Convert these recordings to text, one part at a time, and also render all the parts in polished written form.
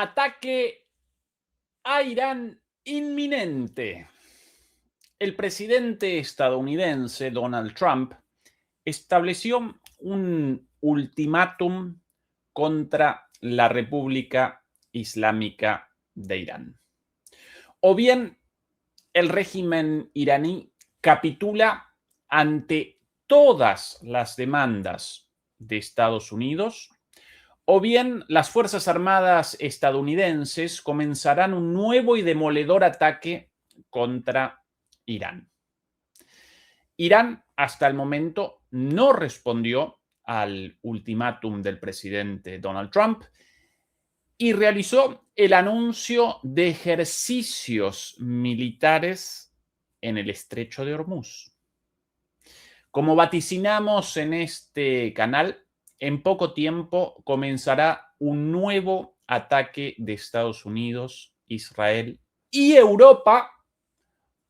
Ataque a Irán inminente. El presidente estadounidense Donald Trump estableció un ultimátum contra la República Islámica de Irán. O bien el régimen iraní capitula ante todas las demandas de Estados Unidos, o bien las Fuerzas Armadas estadounidenses comenzarán un nuevo y demoledor ataque contra Irán. Irán hasta el momento no respondió al ultimátum del presidente Donald Trump y realizó el anuncio de ejercicios militares en el Estrecho de Hormuz. Como vaticinamos en este canal, en poco tiempo comenzará un nuevo ataque de Estados Unidos, Israel y Europa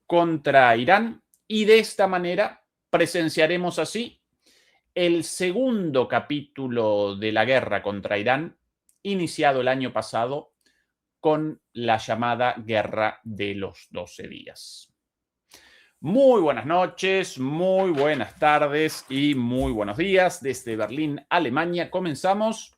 contra Irán, y de esta manera presenciaremos así el segundo capítulo de la guerra contra Irán, iniciado el año pasado con la llamada Guerra de los 12 días. Muy buenas noches, muy buenas tardes y muy buenos días. Desde Berlín, Alemania, comenzamos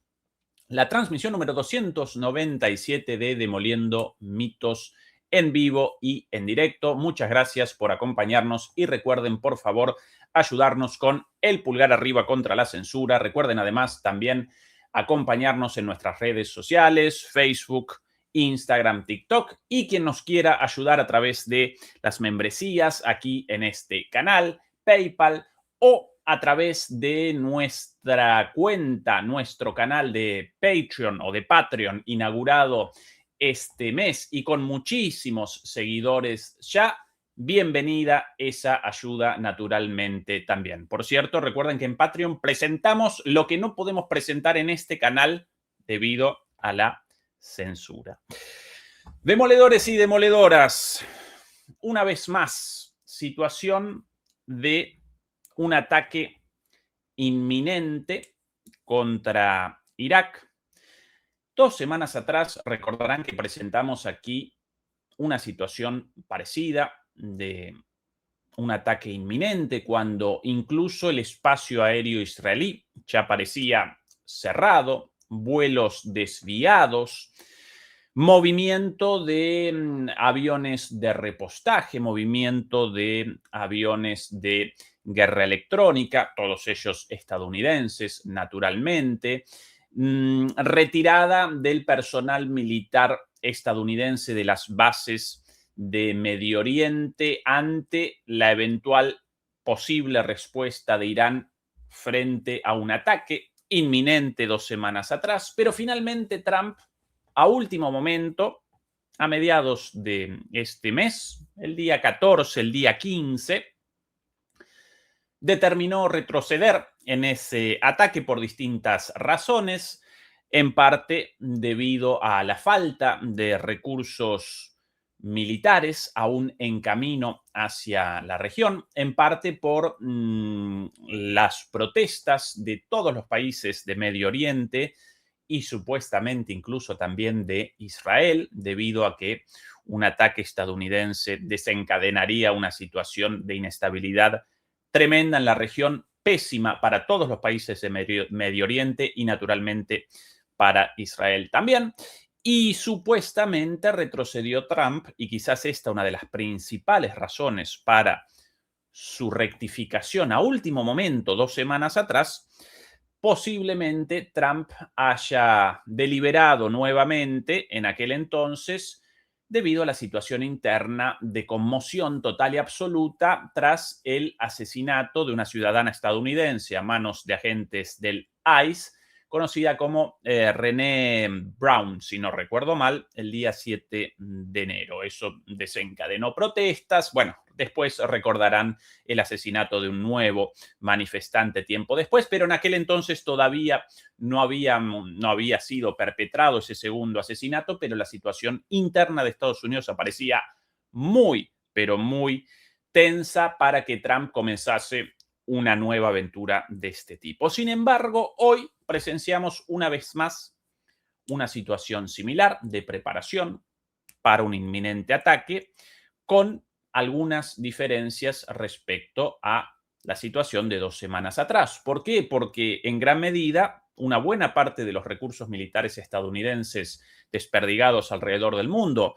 la transmisión número 297 de Demoliendo Mitos en vivo y en directo. Muchas gracias por acompañarnos y recuerden, por favor, ayudarnos con el pulgar arriba contra la censura. Recuerden además también acompañarnos en nuestras redes sociales, Facebook, Instagram, TikTok, y quien nos quiera ayudar a través de las membresías aquí en este canal, PayPal o a través de nuestra cuenta, nuestro canal de Patreon o de Patreon inaugurado este mes y con muchísimos seguidores ya. Bienvenida esa ayuda naturalmente también. Por cierto, recuerden que en Patreon presentamos lo que no podemos presentar en este canal debido a la censura. Demoledores y demoledoras, una vez más, situación de un ataque inminente contra Irak. 2 semanas atrás recordarán que presentamos aquí una situación parecida de un ataque inminente cuando incluso el espacio aéreo israelí ya parecía cerrado, vuelos desviados, movimiento de aviones de repostaje, movimiento de aviones de guerra electrónica, todos ellos estadounidenses, naturalmente, retirada del personal militar estadounidense de las bases de Medio Oriente ante la eventual posible respuesta de Irán frente a un ataque inminente 2 semanas atrás, pero finalmente Trump, a último momento, a mediados de este mes, el día 14, el día 15, determinó retroceder en ese ataque por distintas razones, en parte debido a la falta de recursos militares aún en camino hacia la región, en parte por las protestas de todos los países de Medio Oriente y supuestamente incluso también de Israel, debido a que un ataque estadounidense desencadenaría una situación de inestabilidad tremenda en la región, pésima para todos los países de Medio Oriente y naturalmente para Israel también. Y supuestamente retrocedió Trump, y quizás esta una de las principales razones para su rectificación a último momento, 2 semanas atrás. Posiblemente Trump haya deliberado nuevamente en aquel entonces debido a la situación interna de conmoción total y absoluta tras el asesinato de una ciudadana estadounidense a manos de agentes del ICE, conocida como Renee Brown, si no recuerdo mal, el día 7 de enero. Eso desencadenó protestas. Bueno, después recordarán el asesinato de un nuevo manifestante tiempo después, pero en aquel entonces todavía no había sido perpetrado ese segundo asesinato, pero la situación interna de Estados Unidos aparecía muy, pero muy tensa para que Trump comenzase una nueva aventura de este tipo. Sin embargo, hoy presenciamos una vez más una situación similar de preparación para un inminente ataque, con algunas diferencias respecto a la situación de 2 semanas atrás. ¿Por qué? Porque en gran medida una buena parte de los recursos militares estadounidenses desperdigados alrededor del mundo,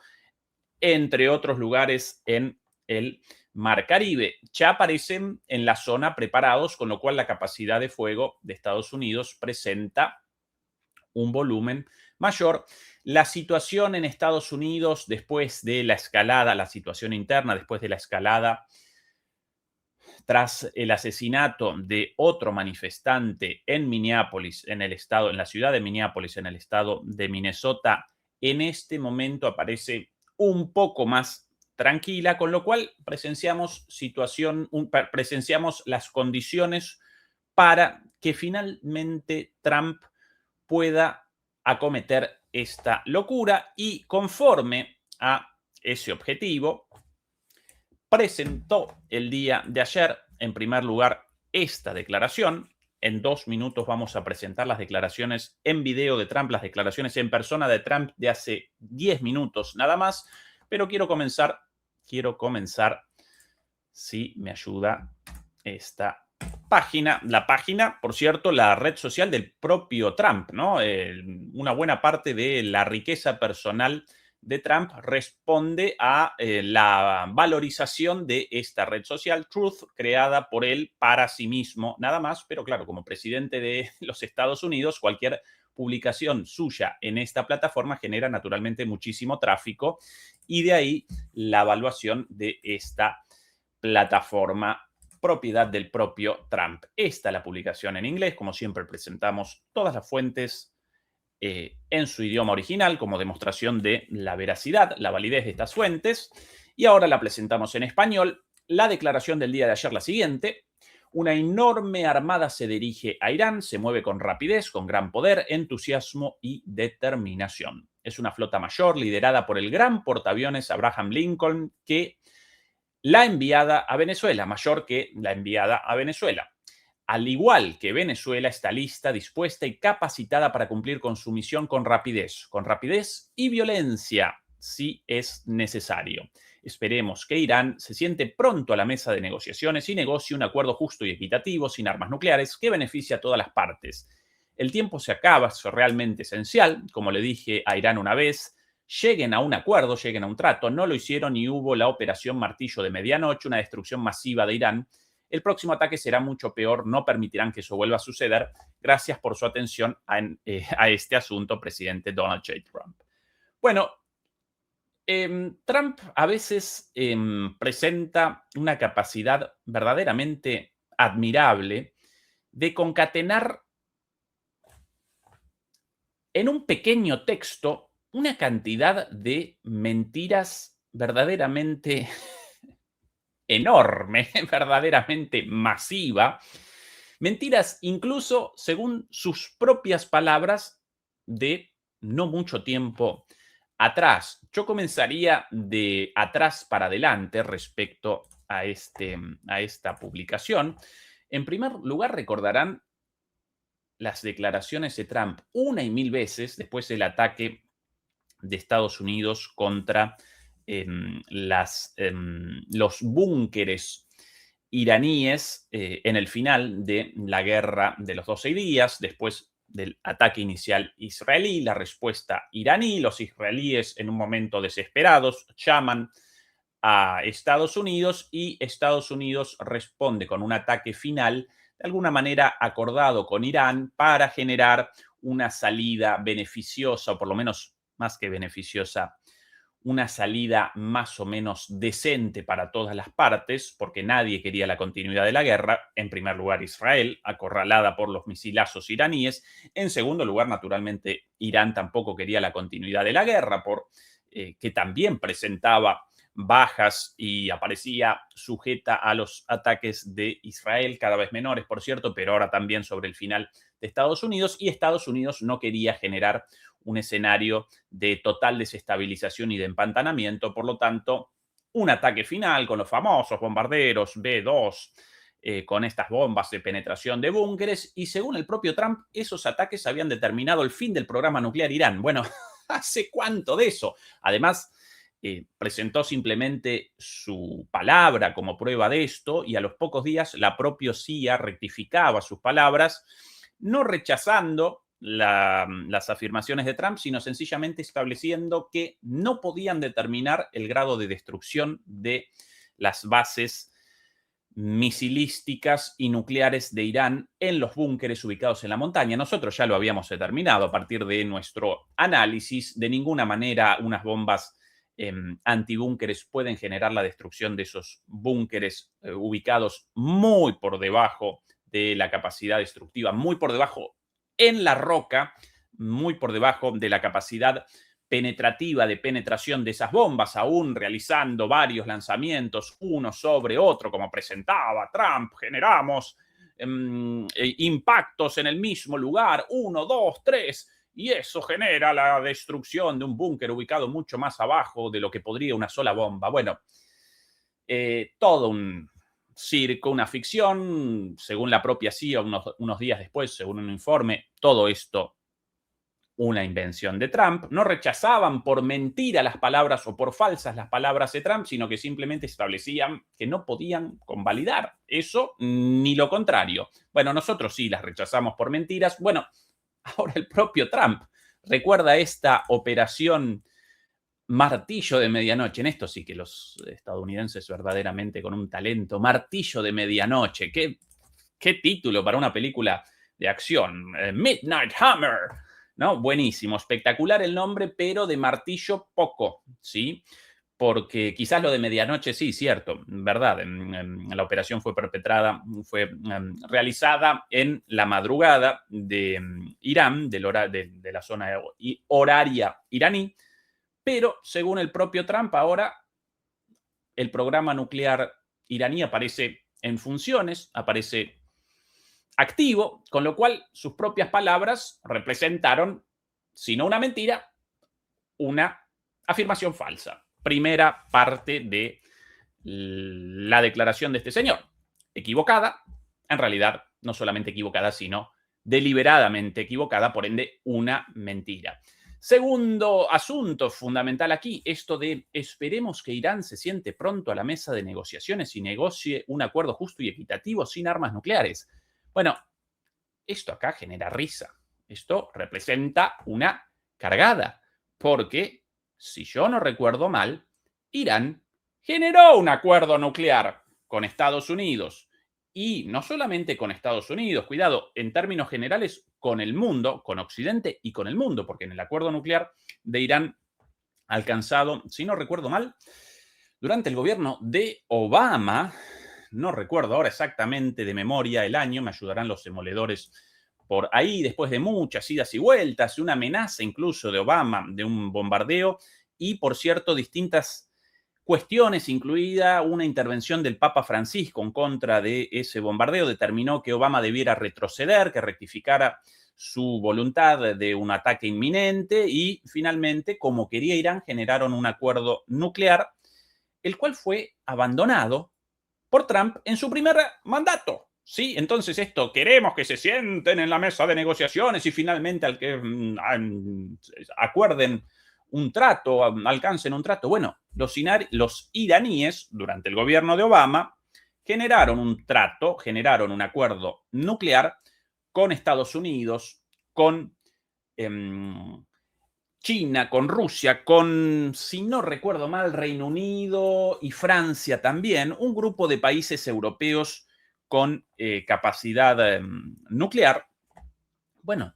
entre otros lugares en el Mar Caribe, ya aparecen en la zona preparados, con lo cual la capacidad de fuego de Estados Unidos presenta un volumen mayor. La situación en Estados Unidos después de la escalada, la situación interna después de la escalada tras el asesinato de otro manifestante en Minneapolis, en la ciudad de Minneapolis, en el estado de Minnesota, en este momento aparece un poco más tranquila, con lo cual presenciamos las condiciones para que finalmente Trump pueda acometer esta locura y conforme a ese objetivo, presentó el día de ayer, en primer lugar, esta declaración. En 2 minutos vamos a presentar las declaraciones en video de Trump, las declaraciones en persona de Trump de hace 10 minutos nada más, pero quiero comenzar, si me ayuda esta página, la página, por cierto, la red social del propio Trump, ¿no? Una buena parte de la riqueza personal de Trump responde a la valorización de esta red social, Truth, creada por él para sí mismo, nada más, pero claro, como presidente de los Estados Unidos, cualquier publicación suya en esta plataforma genera naturalmente muchísimo tráfico y de ahí la evaluación de esta plataforma propiedad del propio Trump. Esta es la publicación en inglés, como siempre presentamos todas las fuentes en su idioma original como demostración de la veracidad, la validez de estas fuentes. Y ahora la presentamos en español. La declaración del día de ayer, la siguiente: una enorme armada se dirige a Irán, se mueve con rapidez, con gran poder, entusiasmo y determinación. Es una flota mayor liderada por el gran portaaviones Abraham Lincoln que la enviada a Venezuela, mayor que la enviada a Venezuela. Al igual que Venezuela, está lista, dispuesta y capacitada para cumplir con su misión con rapidez y violencia, si es necesario. Esperemos que Irán se siente pronto a la mesa de negociaciones y negocie un acuerdo justo y equitativo, sin armas nucleares, que beneficie a todas las partes. El tiempo se acaba, es realmente esencial. Como le dije a Irán una vez, lleguen a un acuerdo, lleguen a un trato. No lo hicieron y hubo la operación Martillo de Medianoche, una destrucción masiva de Irán. El próximo ataque será mucho peor, no permitirán que eso vuelva a suceder. Gracias por su atención a este asunto, presidente Donald J. Trump. Bueno, Trump a veces presenta una capacidad verdaderamente admirable de concatenar en un pequeño texto una cantidad de mentiras verdaderamente enorme, verdaderamente masiva. Mentiras incluso, según sus propias palabras, de no mucho tiempo atrás. Yo comenzaría de atrás para adelante respecto a esta publicación. En primer lugar, recordarán las declaraciones de Trump una y mil veces después del ataque de Estados Unidos contra los búnkeres iraníes en el final de la guerra de los 12 días, después del ataque inicial israelí, la respuesta iraní. Los israelíes, en un momento desesperados, llaman a Estados Unidos y Estados Unidos responde con un ataque final, de alguna manera acordado con Irán, para generar una salida beneficiosa, o por lo menos más que beneficiosa, una salida más o menos decente para todas las partes, porque nadie quería la continuidad de la guerra. En primer lugar, Israel, acorralada por los misilazos iraníes. En segundo lugar, naturalmente, Irán tampoco quería la continuidad de la guerra, que también presentaba bajas y aparecía sujeta a los ataques de Israel, cada vez menores, por cierto, pero ahora también sobre el final de Estados Unidos, y Estados Unidos no quería generar un escenario de total desestabilización y de empantanamiento. Por lo tanto, un ataque final con los famosos bombarderos B-2 con estas bombas de penetración de búnkeres, y según el propio Trump, esos ataques habían determinado el fin del programa nuclear Irán. Bueno, ¿hace cuánto de eso? Además, presentó simplemente su palabra como prueba de esto, y a los pocos días la propia CIA rectificaba sus palabras, no rechazando las afirmaciones de Trump, sino sencillamente estableciendo que no podían determinar el grado de destrucción de las bases misilísticas y nucleares de Irán en los búnkeres ubicados en la montaña. Nosotros ya lo habíamos determinado a partir de nuestro análisis. De ninguna manera unas bombas antibúnkeres pueden generar la destrucción de esos búnkeres ubicados muy por debajo de la capacidad destructiva, muy por debajo en la roca, muy por debajo de la capacidad penetrativa de penetración de esas bombas, aún realizando varios lanzamientos uno sobre otro, como presentaba Trump. Generamos impactos en el mismo lugar, 1, 2, 3, y eso genera la destrucción de un búnker ubicado mucho más abajo de lo que podría una sola bomba. Bueno, todo un circo, una ficción. Según la propia CIA, unos días después, según un informe, todo esto una invención de Trump. No rechazaban por mentira las palabras o por falsas las palabras de Trump, sino que simplemente establecían que no podían convalidar eso ni lo contrario. Bueno, nosotros sí las rechazamos por mentiras. Bueno, ahora el propio Trump recuerda esta operación Martillo de Medianoche. En esto sí que los estadounidenses verdaderamente con un talento. Martillo de Medianoche. ¿Qué título para una película de acción? Midnight Hammer. ¿No? Buenísimo, espectacular el nombre, pero de martillo poco, ¿sí? Porque quizás lo de medianoche sí, cierto, verdad. La operación fue perpetrada, fue realizada en la madrugada de Irán, de la zona horaria iraní, pero según el propio Trump, ahora el programa nuclear iraní aparece en funciones, aparece activo, con lo cual sus propias palabras representaron, si no una mentira, una afirmación falsa. Primera parte de la declaración de este señor. Equivocada, en realidad no solamente equivocada, sino deliberadamente equivocada, por ende una mentira. Segundo asunto fundamental aquí, esto de esperemos que Irán se siente pronto a la mesa de negociaciones y negocie un acuerdo justo y equitativo sin armas nucleares. Bueno, esto acá genera risa. Esto representa una cargada, porque, si yo no recuerdo mal, Irán generó un acuerdo nuclear con Estados Unidos. Y no solamente con Estados Unidos, cuidado, en términos generales, con el mundo, con Occidente y con el mundo, porque en el acuerdo nuclear de Irán alcanzado, si no recuerdo mal, durante el gobierno de Obama, no recuerdo ahora exactamente de memoria el año, me ayudarán los demoledores por ahí, después de muchas idas y vueltas, una amenaza incluso de Obama de un bombardeo y, por cierto, distintas cuestiones, incluida una intervención del Papa Francisco en contra de ese bombardeo, determinó que Obama debiera retroceder, que rectificara su voluntad de un ataque inminente y, finalmente, como quería Irán, generaron un acuerdo nuclear, el cual fue abandonado por Trump en su primer mandato. ¿Sí? Entonces esto, queremos que se sienten en la mesa de negociaciones y finalmente acuerden un trato, alcancen un trato. Bueno, los iraníes, durante el gobierno de Obama, generaron un trato, generaron un acuerdo nuclear con Estados Unidos, con China, con Rusia, con, si no recuerdo mal, Reino Unido y Francia también, un grupo de países europeos con capacidad nuclear. Bueno,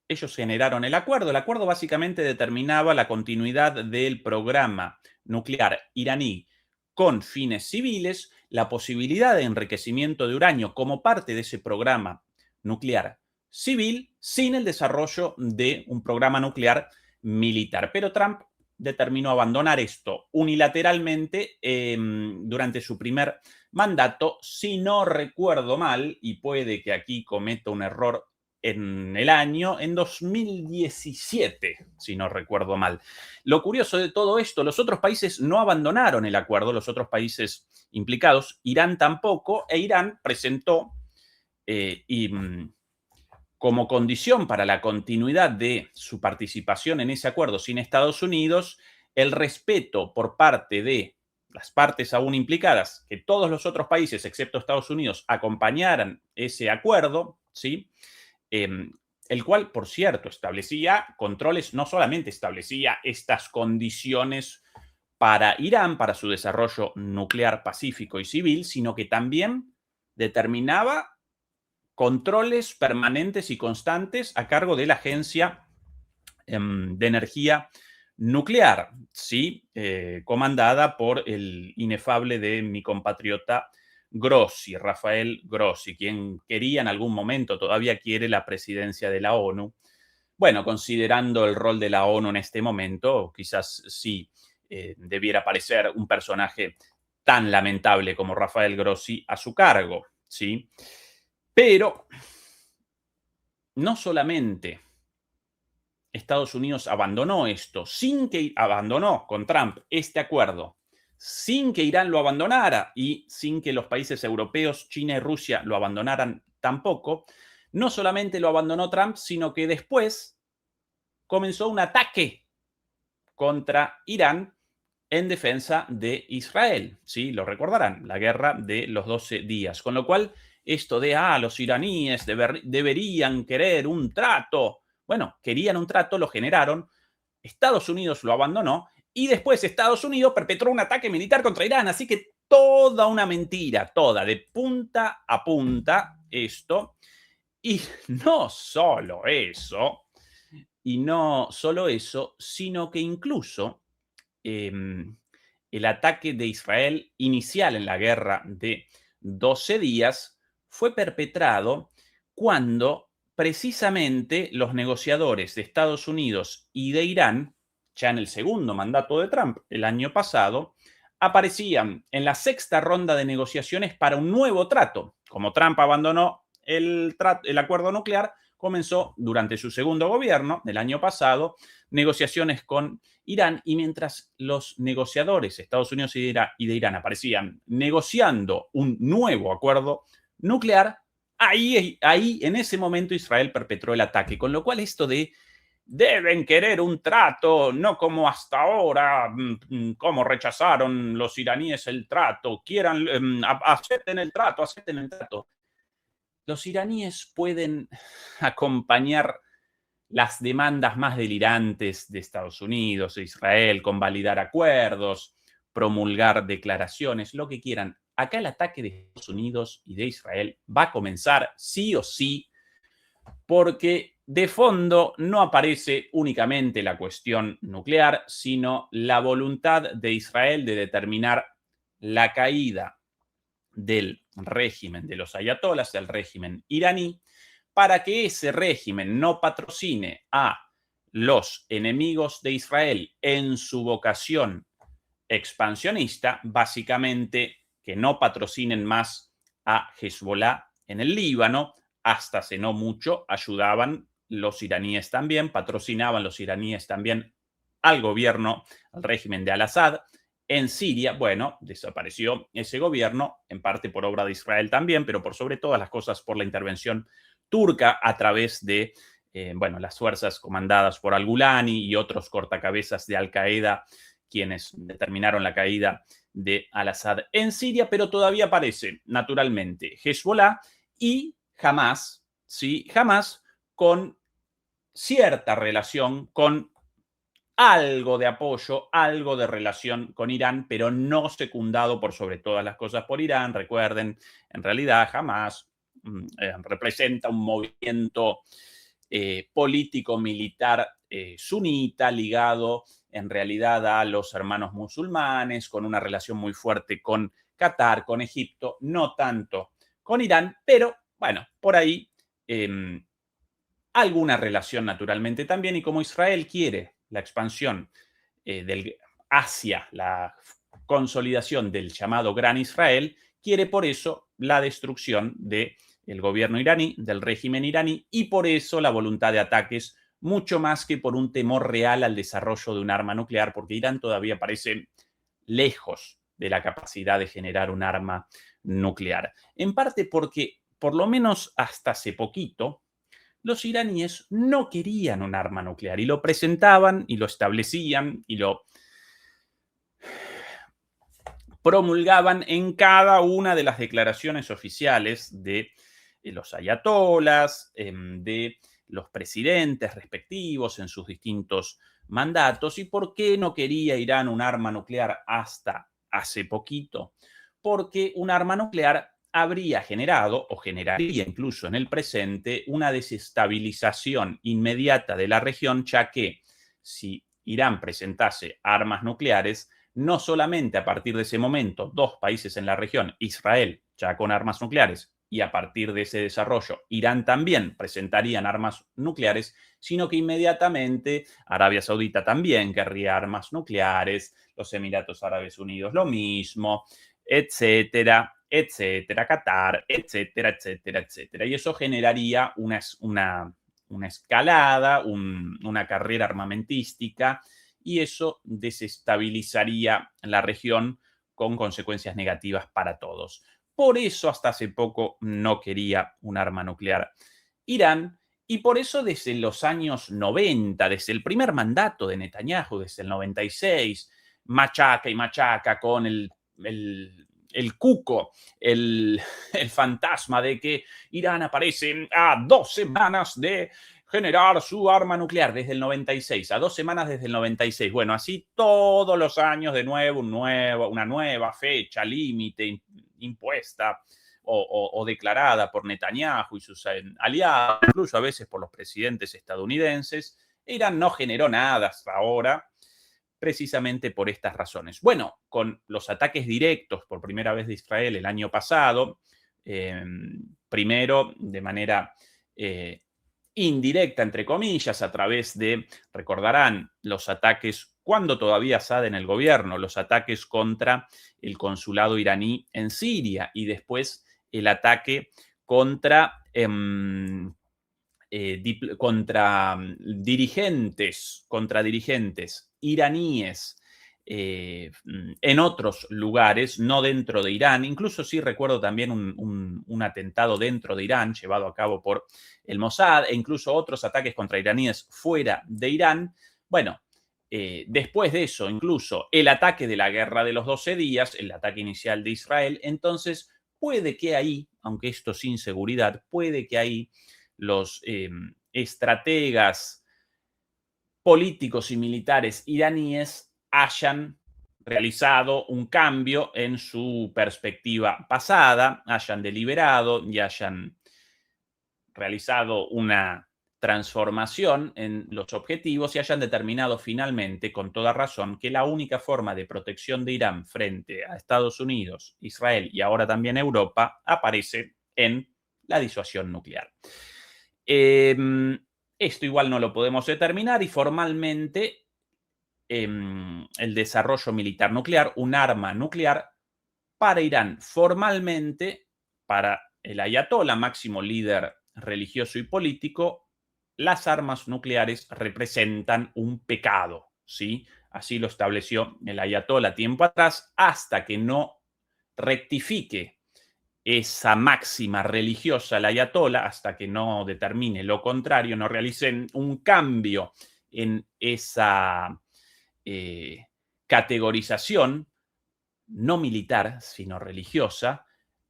ellos generaron el acuerdo. El acuerdo básicamente determinaba la continuidad del programa nuclear iraní con fines civiles, la posibilidad de enriquecimiento de uranio como parte de ese programa nuclear civil, sin el desarrollo de un programa nuclear militar. Pero Trump determinó abandonar esto unilateralmente durante su primer mandato. Si no recuerdo mal, y puede que aquí cometa un error en el año, en 2017, si no recuerdo mal. Lo curioso de todo esto, los otros países no abandonaron el acuerdo, los otros países implicados, Irán tampoco, e Irán presentó como condición para la continuidad de su participación en ese acuerdo sin Estados Unidos, el respeto por parte de las partes aún implicadas, que todos los otros países, excepto Estados Unidos, acompañaran ese acuerdo, ¿sí? El cual, por cierto, establecía controles, no solamente establecía estas condiciones para Irán, para su desarrollo nuclear pacífico y civil, sino que también determinaba controles permanentes y constantes a cargo de la Agencia de Energía Nuclear, ¿sí? Comandada por el inefable de mi compatriota Grossi, Rafael Grossi, quien quería en algún momento, todavía quiere la presidencia de la ONU. Bueno, considerando el rol de la ONU en este momento, quizás sí debiera aparecer un personaje tan lamentable como Rafael Grossi a su cargo, ¿sí? Pero no solamente Estados Unidos abandonó esto, sin que abandonó con Trump este acuerdo, sin que Irán lo abandonara y sin que los países europeos, China y Rusia lo abandonaran tampoco, no solamente lo abandonó Trump, sino que después comenzó un ataque contra Irán en defensa de Israel. Sí, lo recordarán, la guerra de los 12 días. Con lo cual, esto de, los iraníes deberían querer un trato. Bueno, querían un trato, lo generaron, Estados Unidos lo abandonó y después Estados Unidos perpetró un ataque militar contra Irán. Así que toda una mentira, toda, de punta a punta esto. Y no solo eso, sino que incluso el ataque de Israel inicial en la guerra de 12 días fue perpetrado cuando precisamente los negociadores de Estados Unidos y de Irán, ya en el segundo mandato de Trump, el año pasado, aparecían en la sexta ronda de negociaciones para un nuevo trato. Como Trump abandonó el acuerdo nuclear, comenzó durante su segundo gobierno, del año pasado, negociaciones con Irán, y mientras los negociadores, Estados Unidos y de Irán, aparecían negociando un nuevo acuerdo nuclear, ahí en ese momento Israel perpetró el ataque, con lo cual esto de deben querer un trato, no como hasta ahora, como rechazaron los iraníes el trato, acepten el trato, acepten el trato. Los iraníes pueden acompañar las demandas más delirantes de Estados Unidos e Israel, convalidar acuerdos, promulgar declaraciones, lo que quieran. Acá el ataque de Estados Unidos y de Israel va a comenzar sí o sí, porque de fondo no aparece únicamente la cuestión nuclear, sino la voluntad de Israel de determinar la caída del régimen de los ayatolas, del régimen iraní, para que ese régimen no patrocine a los enemigos de Israel en su vocación expansionista, básicamente que no patrocinen más a Hezbollah en el Líbano. Hasta hace no mucho ayudaban los iraníes también, patrocinaban los iraníes también al gobierno, al régimen de Al-Assad. En Siria, bueno, desapareció ese gobierno, en parte por obra de Israel también, pero por sobre todas las cosas por la intervención turca a través de, las fuerzas comandadas por al-Gulani y otros cortacabezas de Al-Qaeda, quienes determinaron la caída de Al-Assad en Siria, pero todavía aparece, naturalmente, Hezbollah y Hamas, ¿sí? Hamas con cierta relación, con algo de apoyo, algo de relación con Irán, pero no secundado por sobre todas las cosas por Irán. Recuerden, en realidad Hamas representa un movimiento político-militar sunita ligado en realidad a los hermanos musulmanes, con una relación muy fuerte con Qatar, con Egipto, no tanto con Irán, pero bueno, por ahí alguna relación naturalmente también, y como Israel quiere la expansión hacia la consolidación del llamado Gran Israel, quiere por eso la destrucción de el gobierno iraní, del régimen iraní, y por eso la voluntad de ataques, mucho más que por un temor real al desarrollo de un arma nuclear, porque Irán todavía parece lejos de la capacidad de generar un arma nuclear. En parte porque, por lo menos hasta hace poquito, los iraníes no querían un arma nuclear y lo presentaban y lo establecían y lo promulgaban en cada una de las declaraciones oficiales de los ayatolas, de los presidentes respectivos en sus distintos mandatos. ¿Y por qué no quería Irán un arma nuclear hasta hace poquito? Porque un arma nuclear habría generado o generaría incluso en el presente una desestabilización inmediata de la región, ya que si Irán presentase armas nucleares, no solamente a partir de ese momento dos países en la región, Israel ya con armas nucleares, y a partir de ese desarrollo Irán también presentarían armas nucleares, sino que inmediatamente Arabia Saudita también querría armas nucleares, los Emiratos Árabes Unidos lo mismo, etcétera, etcétera, Qatar, etcétera, etcétera, etcétera. Y eso generaría una escalada, una carrera armamentística, y eso desestabilizaría la región con consecuencias negativas para todos. Por eso hasta hace poco no quería un arma nuclear Irán, y por eso desde los años 90, desde el primer mandato de Netanyahu, desde el 96, machaca y machaca con el cuco, el fantasma de que Irán aparece a 2 semanas de generar su arma nuclear desde el 96, a 2 semanas desde el 96. Bueno, así todos los años de nuevo, una nueva fecha límite impuesta o declarada por Netanyahu y sus aliados, incluso a veces por los presidentes estadounidenses. Irán no generó nada hasta ahora, precisamente por estas razones. Bueno, con los ataques directos por primera vez de Israel el año pasado, primero de manera indirecta, entre comillas, a través de, recordarán, los ataques, cuando todavía Assad en el gobierno, los ataques contra el consulado iraní en Siria, y después el ataque contra, dirigentes iraníes en otros lugares, no dentro de Irán. Incluso sí recuerdo también un atentado dentro de Irán llevado a cabo por el Mossad, e incluso otros ataques contra iraníes fuera de Irán. Bueno, después de eso, incluso el ataque de la Guerra de los 12 días, el ataque inicial de Israel. Entonces puede que ahí, aunque esto sin seguridad, puede que ahí los estrategas políticos y militares iraníes hayan realizado un cambio en su perspectiva pasada, hayan deliberado y hayan realizado una transformación en los objetivos y hayan determinado finalmente, con toda razón, que la única forma de protección de Irán frente a Estados Unidos, Israel y ahora también Europa aparece en la disuasión nuclear. Esto igual no lo podemos determinar, y formalmente el desarrollo militar nuclear, un arma nuclear para Irán, formalmente para el ayatolá, máximo líder religioso y político, las armas nucleares representan un pecado, ¿sí? Así lo estableció el ayatolá tiempo atrás, hasta que no rectifique esa máxima religiosa, el ayatolá, hasta que no determine lo contrario, no realicen un cambio en esa categorización no militar, sino religiosa,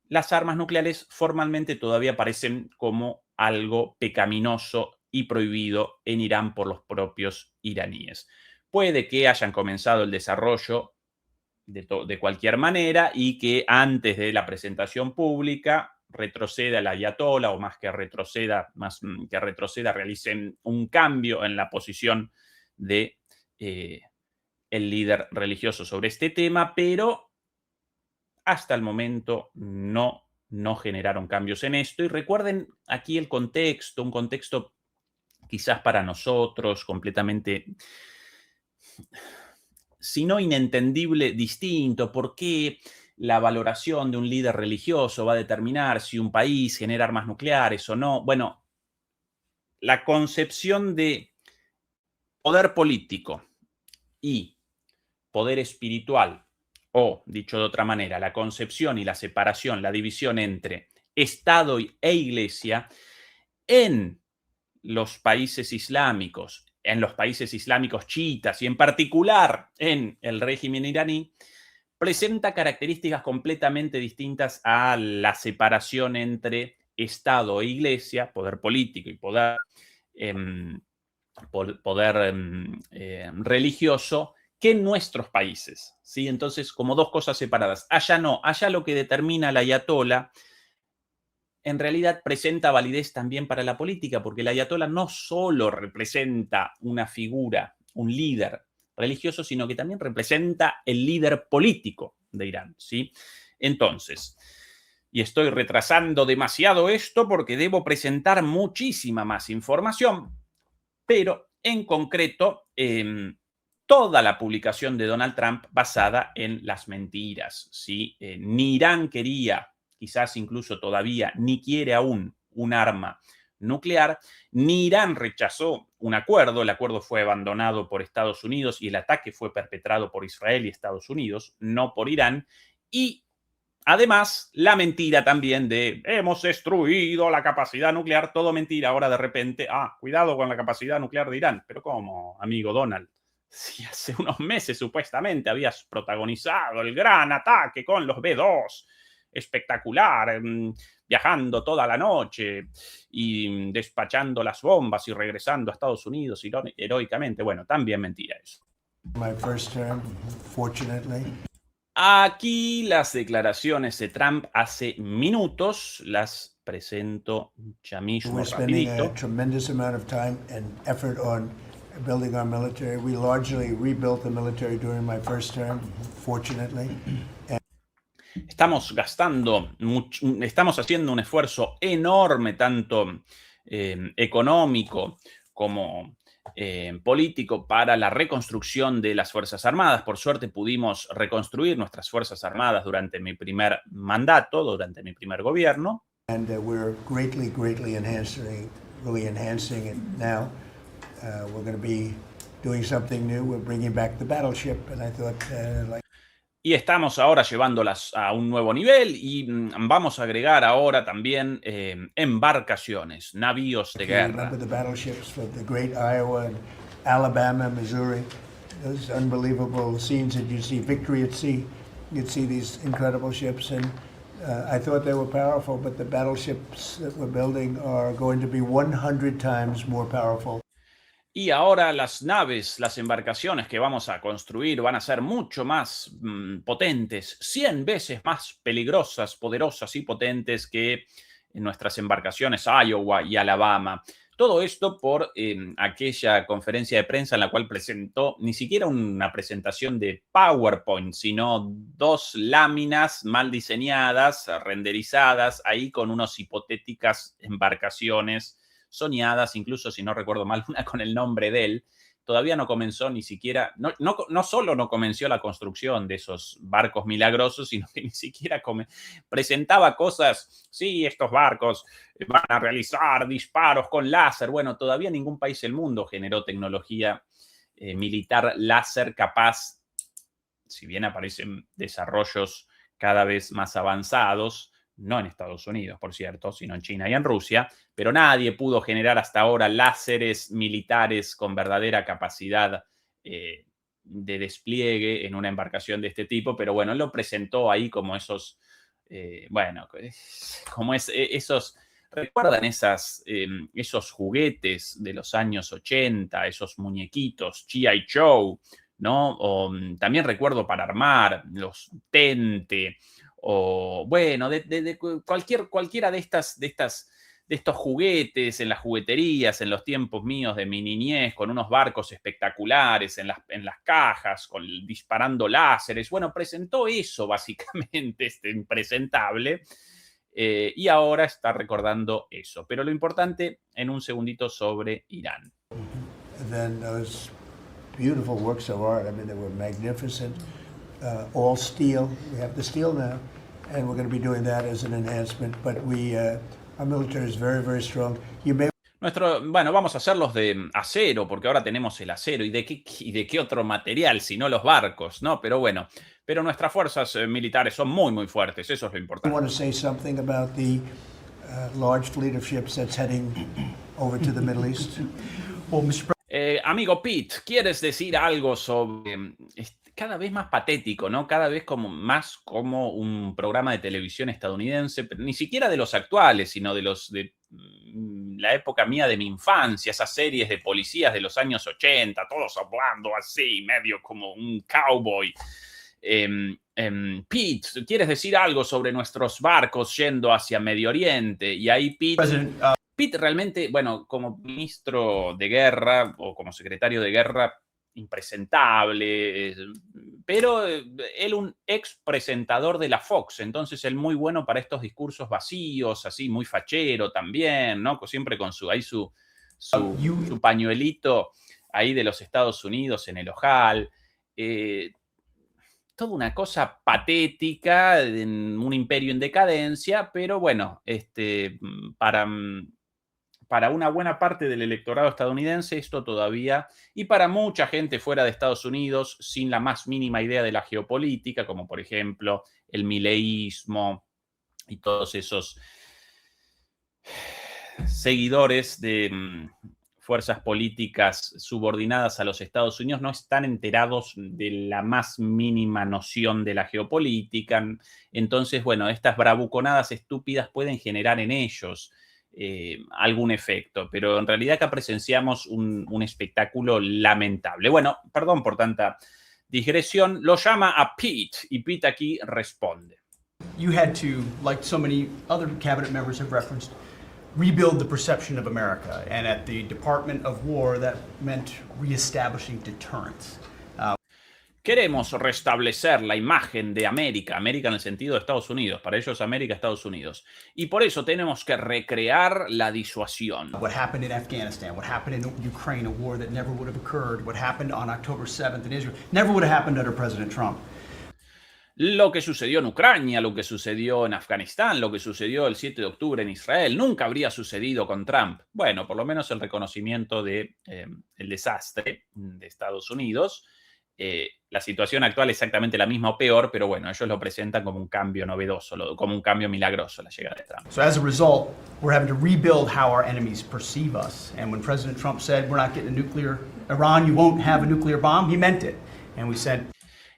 las armas nucleares formalmente todavía aparecen como algo pecaminoso y prohibido en Irán por los propios iraníes. Puede que hayan comenzado el desarrollo de cualquier manera y que antes de la presentación pública retroceda el ayatolá, o más que retroceda, realicen un cambio en la posición de el líder religioso sobre este tema, pero hasta el momento no generaron cambios en esto. Y recuerden aquí el contexto, un contexto quizás para nosotros completamente, si no inentendible, distinto. ¿Por qué la valoración de un líder religioso va a determinar si un país genera armas nucleares o no. Bueno, la concepción de poder político y poder espiritual, o dicho de otra manera, la concepción y la separación, la división entre Estado e Iglesia en los países islámicos, en los países islámicos chiitas y en particular en el régimen iraní, presenta características completamente distintas a la separación entre Estado e Iglesia, poder político y poder, eh, religioso, que en nuestros países, ¿sí? Entonces, como dos cosas separadas. Allá no, allá lo que determina el ayatolá en realidad presenta validez también para la política, porque el ayatolá no solo representa una figura, un líder religioso, sino que también representa el líder político de Irán, ¿sí? Entonces, y estoy retrasando demasiado esto porque debo presentar muchísima más información, pero en concreto, toda la publicación de Donald Trump basada en las mentiras, ¿sí? Ni Irán quería, quizás incluso todavía, ni quiere aún un arma nuclear, ni Irán rechazó un acuerdo, el acuerdo fue abandonado por Estados Unidos y el ataque fue perpetrado por Israel y Estados Unidos, no por Irán, y además, la mentira también de hemos destruido la capacidad nuclear, todo mentira. Ahora de repente, cuidado con la capacidad nuclear de Irán. Pero ¿cómo, amigo Donald? Si hace unos meses supuestamente habías protagonizado el gran ataque con los B-2, espectacular, viajando toda la noche y despachando las bombas y regresando a Estados Unidos heroicamente. Bueno, también mentira eso. My first term, fortunately. Aquí las declaraciones de Trump hace minutos, las presento ya mismo, We're spending a rapidito. tremendous amount of time and effort on building our military. We largely rebuilt the military during my first term, fortunately. Estamos estamos haciendo un esfuerzo enorme, tanto económico como político, para la reconstrucción de las Fuerzas Armadas. Por suerte pudimos reconstruir nuestras Fuerzas Armadas durante mi primer mandato, durante mi primer gobierno. And we're greatly enhancing it now. We're going to be doing something new. We're bringing back the battleship, and I thought, Y estamos ahora llevándolas a un nuevo nivel y vamos a agregar ahora también embarcaciones, navíos de guerra. remember the battleships from the Great Iowa and Alabama, Missouri. Those unbelievable scenes that you see, Victory at Sea. You'd see these incredible ships, and I thought they were powerful, but the battleships that we're building are going to be 100 times more powerful. Y ahora las naves, las embarcaciones que vamos a construir van a ser mucho más potentes, 100 veces más peligrosas, poderosas y potentes que nuestras embarcaciones Iowa y Alabama. Todo esto por aquella conferencia de prensa en la cual presentó ni siquiera una presentación de PowerPoint, sino 2 láminas mal diseñadas, renderizadas, ahí con unas hipotéticas embarcaciones soñadas, incluso si no recuerdo mal, una con el nombre de él. Todavía no comenzó ni siquiera, no solo no comenzó la construcción de esos barcos milagrosos, sino que ni siquiera presentaba cosas, sí, estos barcos van a realizar disparos con láser. Bueno, todavía ningún país del mundo generó tecnología militar láser capaz, si bien aparecen desarrollos cada vez más avanzados, no en Estados Unidos, por cierto, sino en China y en Rusia, pero nadie pudo generar hasta ahora láseres militares con verdadera capacidad de despliegue en una embarcación de este tipo, pero bueno, él lo presentó ahí como esos, como esos, ¿recuerdan esos juguetes de los años 80, esos muñequitos, G.I. Joe, ¿no? O también recuerdo para armar los Tente, o bueno, de cualquiera de estos juguetes en las jugueterías, en los tiempos míos de mi niñez, con unos barcos espectaculares en las cajas, disparando láseres. Bueno, presentó eso básicamente, este impresentable, y ahora está recordando eso. Pero lo importante, en un segundito, sobre Irán. And then those beautiful works of art, I mean, they were magnificent. all steel. We have the steel now, and we're going to be doing that as an enhancement. But our military is very, very strong. Bueno, vamos a hacerlos de acero, porque ahora tenemos el acero. ¿Y de qué otro material, si no los barcos, no? Pero bueno, nuestras fuerzas militares son muy, muy fuertes. Eso es lo I importante. want to say something about the large fleet of ships that's heading over to the Middle East. Well, Mr. Amigo Pete, ¿quieres decir algo sobre cada vez más patético, ¿no? Cada vez más como un programa de televisión estadounidense, pero ni siquiera de los actuales, sino de la época mía de mi infancia, esas series de policías de los años 80, todos hablando así, medio como un cowboy. Pete, ¿quieres decir algo sobre nuestros barcos yendo hacia Medio Oriente? Y ahí Pete realmente, bueno, como ministro de guerra o como secretario de guerra, impresentable, pero él un ex presentador de la Fox, entonces él muy bueno para estos discursos vacíos, así muy fachero también, ¿no? Siempre con su pañuelito ahí de los Estados Unidos en el ojal. Toda una cosa patética, en un imperio en decadencia, pero bueno, para una buena parte del electorado estadounidense esto todavía, y para mucha gente fuera de Estados Unidos sin la más mínima idea de la geopolítica, como por ejemplo el mileísmo y todos esos seguidores de fuerzas políticas subordinadas a los Estados Unidos, no están enterados de la más mínima noción de la geopolítica. Entonces, bueno, estas bravuconadas estúpidas pueden generar en ellos algún efecto, pero en realidad acá presenciamos un espectáculo lamentable. Bueno, perdón por tanta digresión, lo llama a Pete y Pete aquí responde. You had to, like so many other cabinet members have referenced, rebuild the perception of America, and at the Department of War that meant reestablishing deterrence. Queremos restablecer la imagen de América, América en el sentido de Estados Unidos, para ellos América, Estados Unidos. Y por eso tenemos que recrear la disuasión. What happened in Afghanistan, what happened in Ukraine, a war that never would have occurred, what happened on October 7th in Israel, never would have happened under President Trump. Lo que sucedió en Ucrania, lo que sucedió en Afganistán, lo que sucedió el 7 de octubre en Israel, nunca habría sucedido con Trump. Bueno, por lo menos el reconocimiento del desastre de Estados Unidos. La situación actual es exactamente la misma o peor, pero bueno, ellos lo presentan como un cambio novedoso, como un cambio milagroso, la llegada de Trump. So as a result, we're having to rebuild how our enemies perceive us. And when President Trump said, we're not getting a nuclear, Iran, you won't have a nuclear bomb, he meant it. And we said,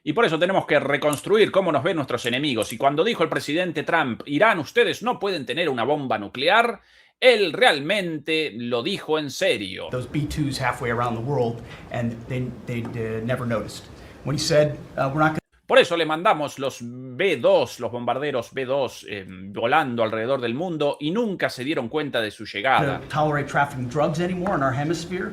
y por eso tenemos que reconstruir cómo nos ven nuestros enemigos. Y cuando dijo el presidente Trump, Irán, ustedes no pueden tener una bomba nuclear, él realmente lo dijo en serio. Those B-2s halfway around the world, and they never noticed. When he said, we're not. Por eso le mandamos los B-2, los bombarderos B-2 volando alrededor del mundo y nunca se dieron cuenta de su llegada. Tolerate trafficking drugs anymore in our hemisphere.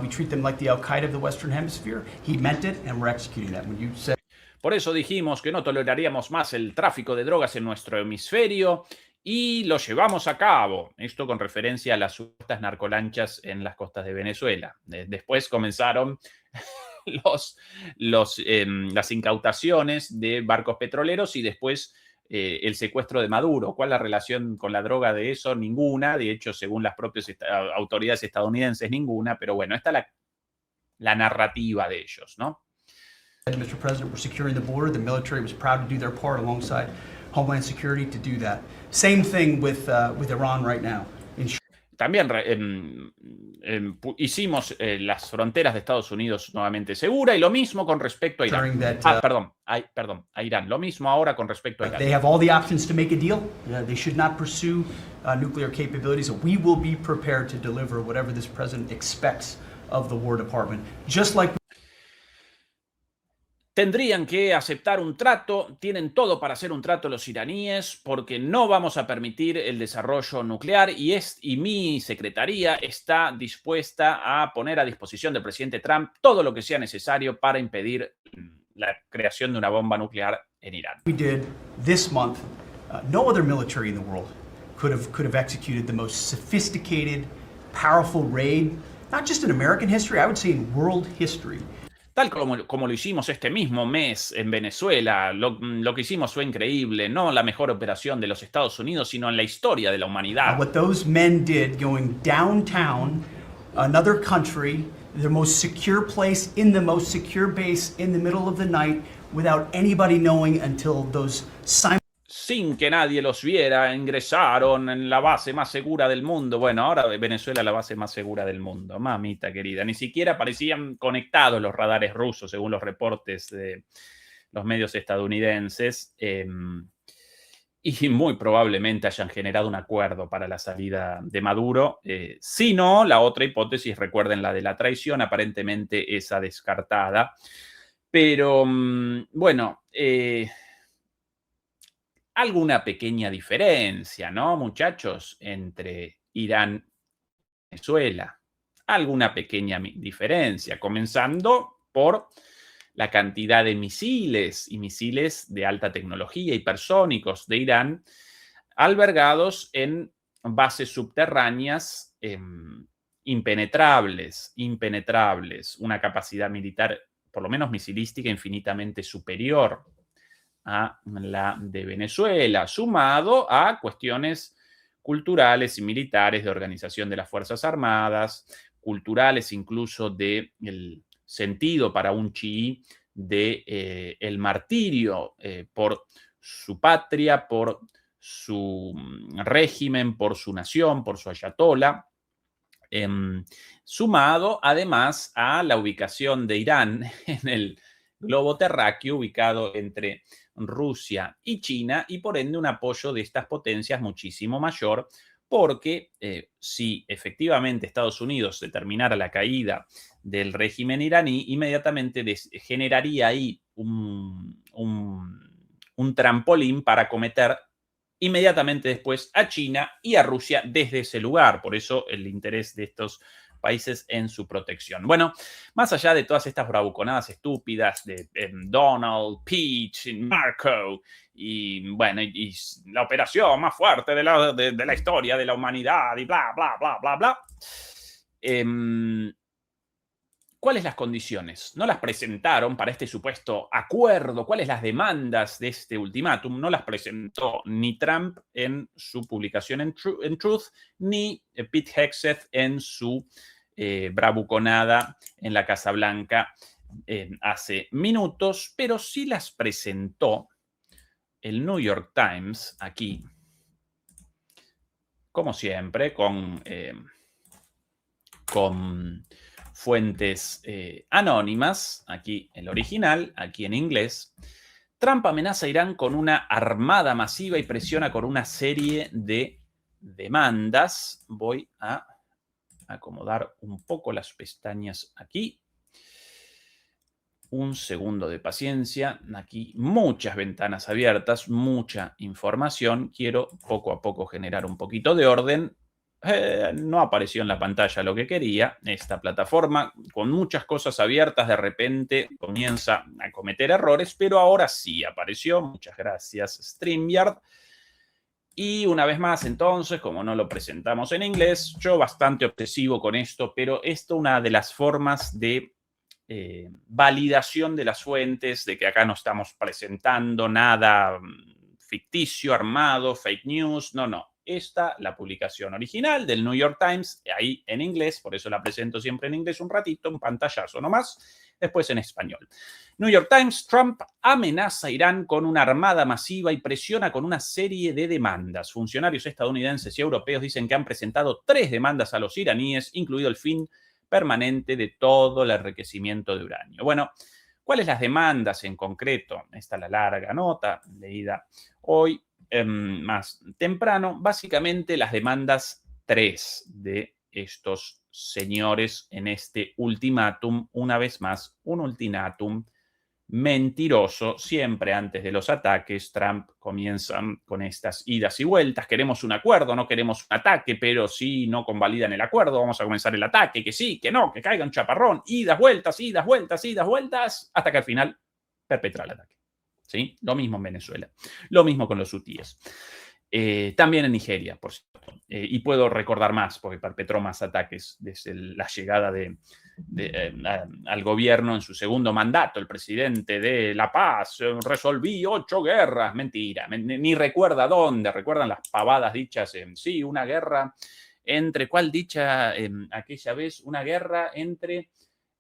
We treat them like the Al-Qaeda of the Western Hemisphere. He meant it, and we're executing that. When you said. Por eso dijimos que no toleraríamos más el tráfico de drogas en nuestro hemisferio y lo llevamos a cabo. Esto con referencia a las supuestas narcolanchas en las costas de Venezuela. Después comenzaron las incautaciones de barcos petroleros y después el secuestro de Maduro. ¿Cuál es la relación con la droga de eso? Ninguna. De hecho, según las propias autoridades estadounidenses, ninguna. Pero bueno, esta es la narrativa de ellos, ¿no? Mr. President, we're securing the border. The military was proud to do their part alongside Homeland Security to do that. Same thing with Iran right now. También hicimos las fronteras de Estados Unidos nuevamente seguras y lo mismo con respecto a Irán. Perdón, a Irán. Lo mismo ahora con respecto a Irán. They have all the options to make a deal. They should not pursue nuclear capabilities. We will be prepared to deliver whatever this president expects of the War Department. Just like tendrían que aceptar un trato, tienen todo para hacer un trato los iraníes, porque no vamos a permitir el desarrollo nuclear y mi secretaría está dispuesta a poner a disposición del presidente Trump todo lo que sea necesario para impedir la creación de una bomba nuclear en Irán. We did this month, no other military in the world could have executed the most sophisticated, powerful raid, not just in American history, I would say in world history. tal como lo hicimos este mismo mes en Venezuela. Lo que hicimos fue increíble, no la mejor operación de los Estados Unidos, sino en la historia de la humanidad. What those men did going downtown, another country, the most secure place in the most secure base in the middle of the night, without anybody knowing until those Sin que nadie los viera, ingresaron en la base más segura del mundo. Bueno, ahora Venezuela es la base más segura del mundo, mamita querida. Ni siquiera parecían conectados los radares rusos, según los reportes de los medios estadounidenses. Y muy probablemente hayan generado un acuerdo para la salida de Maduro. Si no, la otra hipótesis, recuerden la de la traición, aparentemente esa descartada. Pero bueno, alguna pequeña diferencia, ¿no, muchachos? Entre Irán y Venezuela. Alguna pequeña diferencia, comenzando por la cantidad de misiles y misiles de alta tecnología hipersónicos de Irán albergados en bases subterráneas impenetrables, una capacidad militar, por lo menos misilística, infinitamente superior a la de Venezuela, sumado a cuestiones culturales y militares de organización de las Fuerzas Armadas, culturales incluso del sentido para un chií de el martirio por su patria, por su régimen, por su nación, por su ayatolá, sumado además a la ubicación de Irán en el globo terráqueo, ubicado entre Rusia y China, y por ende un apoyo de estas potencias muchísimo mayor, porque si efectivamente Estados Unidos determinara la caída del régimen iraní, inmediatamente generaría ahí un trampolín para acometer inmediatamente después a China y a Rusia desde ese lugar. Por eso el interés de estos países en su protección. Bueno, más allá de todas estas bravuconadas estúpidas de Donald, Peach, Marco y bueno, y la operación más fuerte de la historia de la humanidad y bla, bla, bla, bla, bla. ¿Cuáles las condiciones? No las presentaron para este supuesto acuerdo. ¿Cuáles las demandas de este ultimátum? No las presentó ni Trump en su publicación en Truth, ni Pete Hegseth en su bravuconada en la Casa Blanca hace minutos, pero sí las presentó el New York Times aquí, como siempre, con fuentes anónimas, aquí el original, aquí en inglés. Trump amenaza a Irán con una armada masiva y presiona con una serie de demandas. Voy a acomodar un poco las pestañas aquí. Un segundo de paciencia. Aquí muchas ventanas abiertas, mucha información. Quiero poco a poco generar un poquito de orden. No apareció en la pantalla lo que quería. Esta plataforma, con muchas cosas abiertas, de repente comienza a cometer errores, pero ahora sí apareció. Muchas gracias, StreamYard. Y una vez más, entonces, como no lo presentamos en inglés, yo bastante obsesivo con esto, pero esto es una de las formas de validación de las fuentes, de que acá no estamos presentando nada ficticio, armado, fake news, no. Esta, la publicación original del New York Times, ahí en inglés, por eso la presento siempre en inglés un ratito, un pantallazo nomás, después en español. New York Times: Trump amenaza a Irán con una armada masiva y presiona con una serie de demandas. Funcionarios estadounidenses y europeos dicen que han presentado 3 demandas a los iraníes, incluido el fin permanente de todo el enriquecimiento de uranio. Bueno, ¿cuáles las demandas en concreto? Esta es la larga nota leída hoy más temprano. Básicamente las demandas 3 de estos señores en este ultimátum, una vez más, un ultimátum mentiroso. Siempre antes de los ataques, Trump comienza con estas idas y vueltas. Queremos un acuerdo, no queremos un ataque, pero si no convalidan el acuerdo, vamos a comenzar el ataque, que sí, que no, que caiga un chaparrón, idas, vueltas, hasta que al final perpetra el ataque. ¿Sí? Lo mismo en Venezuela, lo mismo con los hutíes. También en Nigeria, por cierto. Y puedo recordar más, porque perpetró más ataques desde la llegada de al gobierno en su segundo mandato, el presidente de La Paz, resolví 8 guerras. Mentira, ni recuerda dónde, recuerdan las pavadas dichas en sí, una guerra entre, ¿cuál dicha aquella vez? Una guerra entre,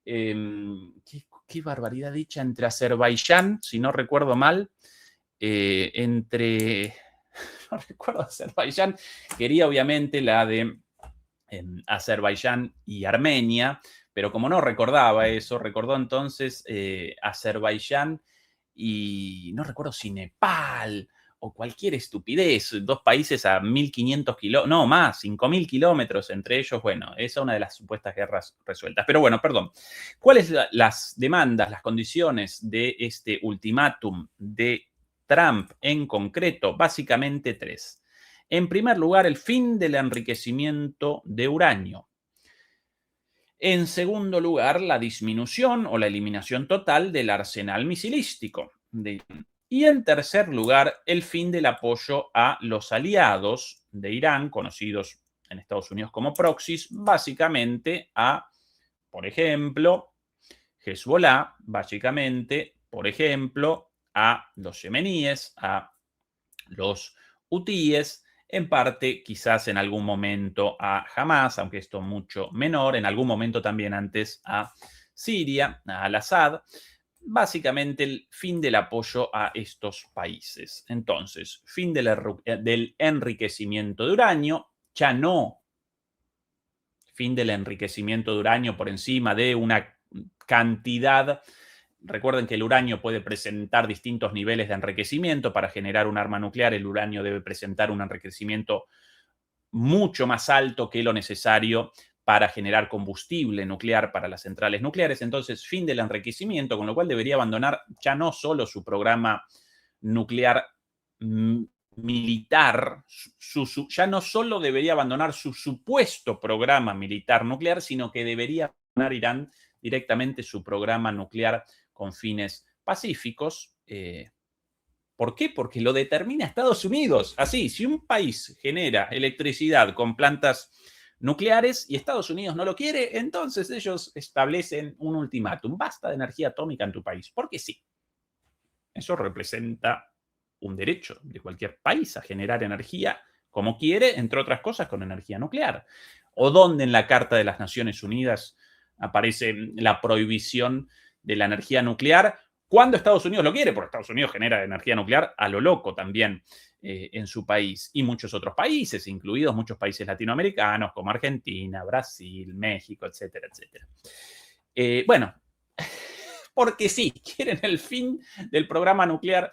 qué barbaridad dicha, entre Azerbaiyán, si no recuerdo mal, no recuerdo, Azerbaiyán, quería obviamente la de Azerbaiyán y Armenia, pero como no recordaba eso, recordó entonces Azerbaiyán y no recuerdo si Nepal o cualquier estupidez, 2 países a 1.500 kilómetros, no más, 5.000 kilómetros entre ellos. Bueno, esa es una de las supuestas guerras resueltas. Pero bueno, perdón. ¿Cuáles las demandas, las condiciones de este ultimátum de Trump en concreto? Básicamente 3. En primer lugar, el fin del enriquecimiento de uranio. En segundo lugar, la disminución o la eliminación total del arsenal misilístico. Y en tercer lugar, el fin del apoyo a los aliados de Irán, conocidos en Estados Unidos como proxies, básicamente a, por ejemplo, Hezbollah, básicamente, por ejemplo, a los yemeníes, a los hutíes, en parte quizás en algún momento a Hamas, aunque esto mucho menor, en algún momento también antes a Siria, a Al-Assad, básicamente el fin del apoyo a estos países. Entonces, fin del enriquecimiento de uranio, ya no fin del enriquecimiento de uranio por encima de una cantidad. Recuerden que el uranio puede presentar distintos niveles de enriquecimiento. Para generar un arma nuclear, el uranio debe presentar un enriquecimiento mucho más alto que lo necesario para generar combustible nuclear para las centrales nucleares. Entonces, fin del enriquecimiento, con lo cual debería abandonar ya no solo su programa nuclear militar, ya no solo debería abandonar su supuesto programa militar nuclear, sino que debería abandonar Irán directamente su programa nuclear con fines pacíficos. ¿Por qué? Porque lo determina Estados Unidos. Así, si un país genera electricidad con plantas nucleares y Estados Unidos no lo quiere, entonces ellos establecen un ultimátum. Basta de energía atómica en tu país. Porque sí. Eso representa un derecho de cualquier país a generar energía como quiere, entre otras cosas, con energía nuclear. ¿O dónde en la Carta de las Naciones Unidas aparece la prohibición de la energía nuclear cuando Estados Unidos lo quiere? Porque Estados Unidos genera energía nuclear a lo loco también en su país, y muchos otros países, incluidos muchos países latinoamericanos como Argentina, Brasil, México, etcétera, etcétera. Bueno, porque sí, quieren el fin del programa nuclear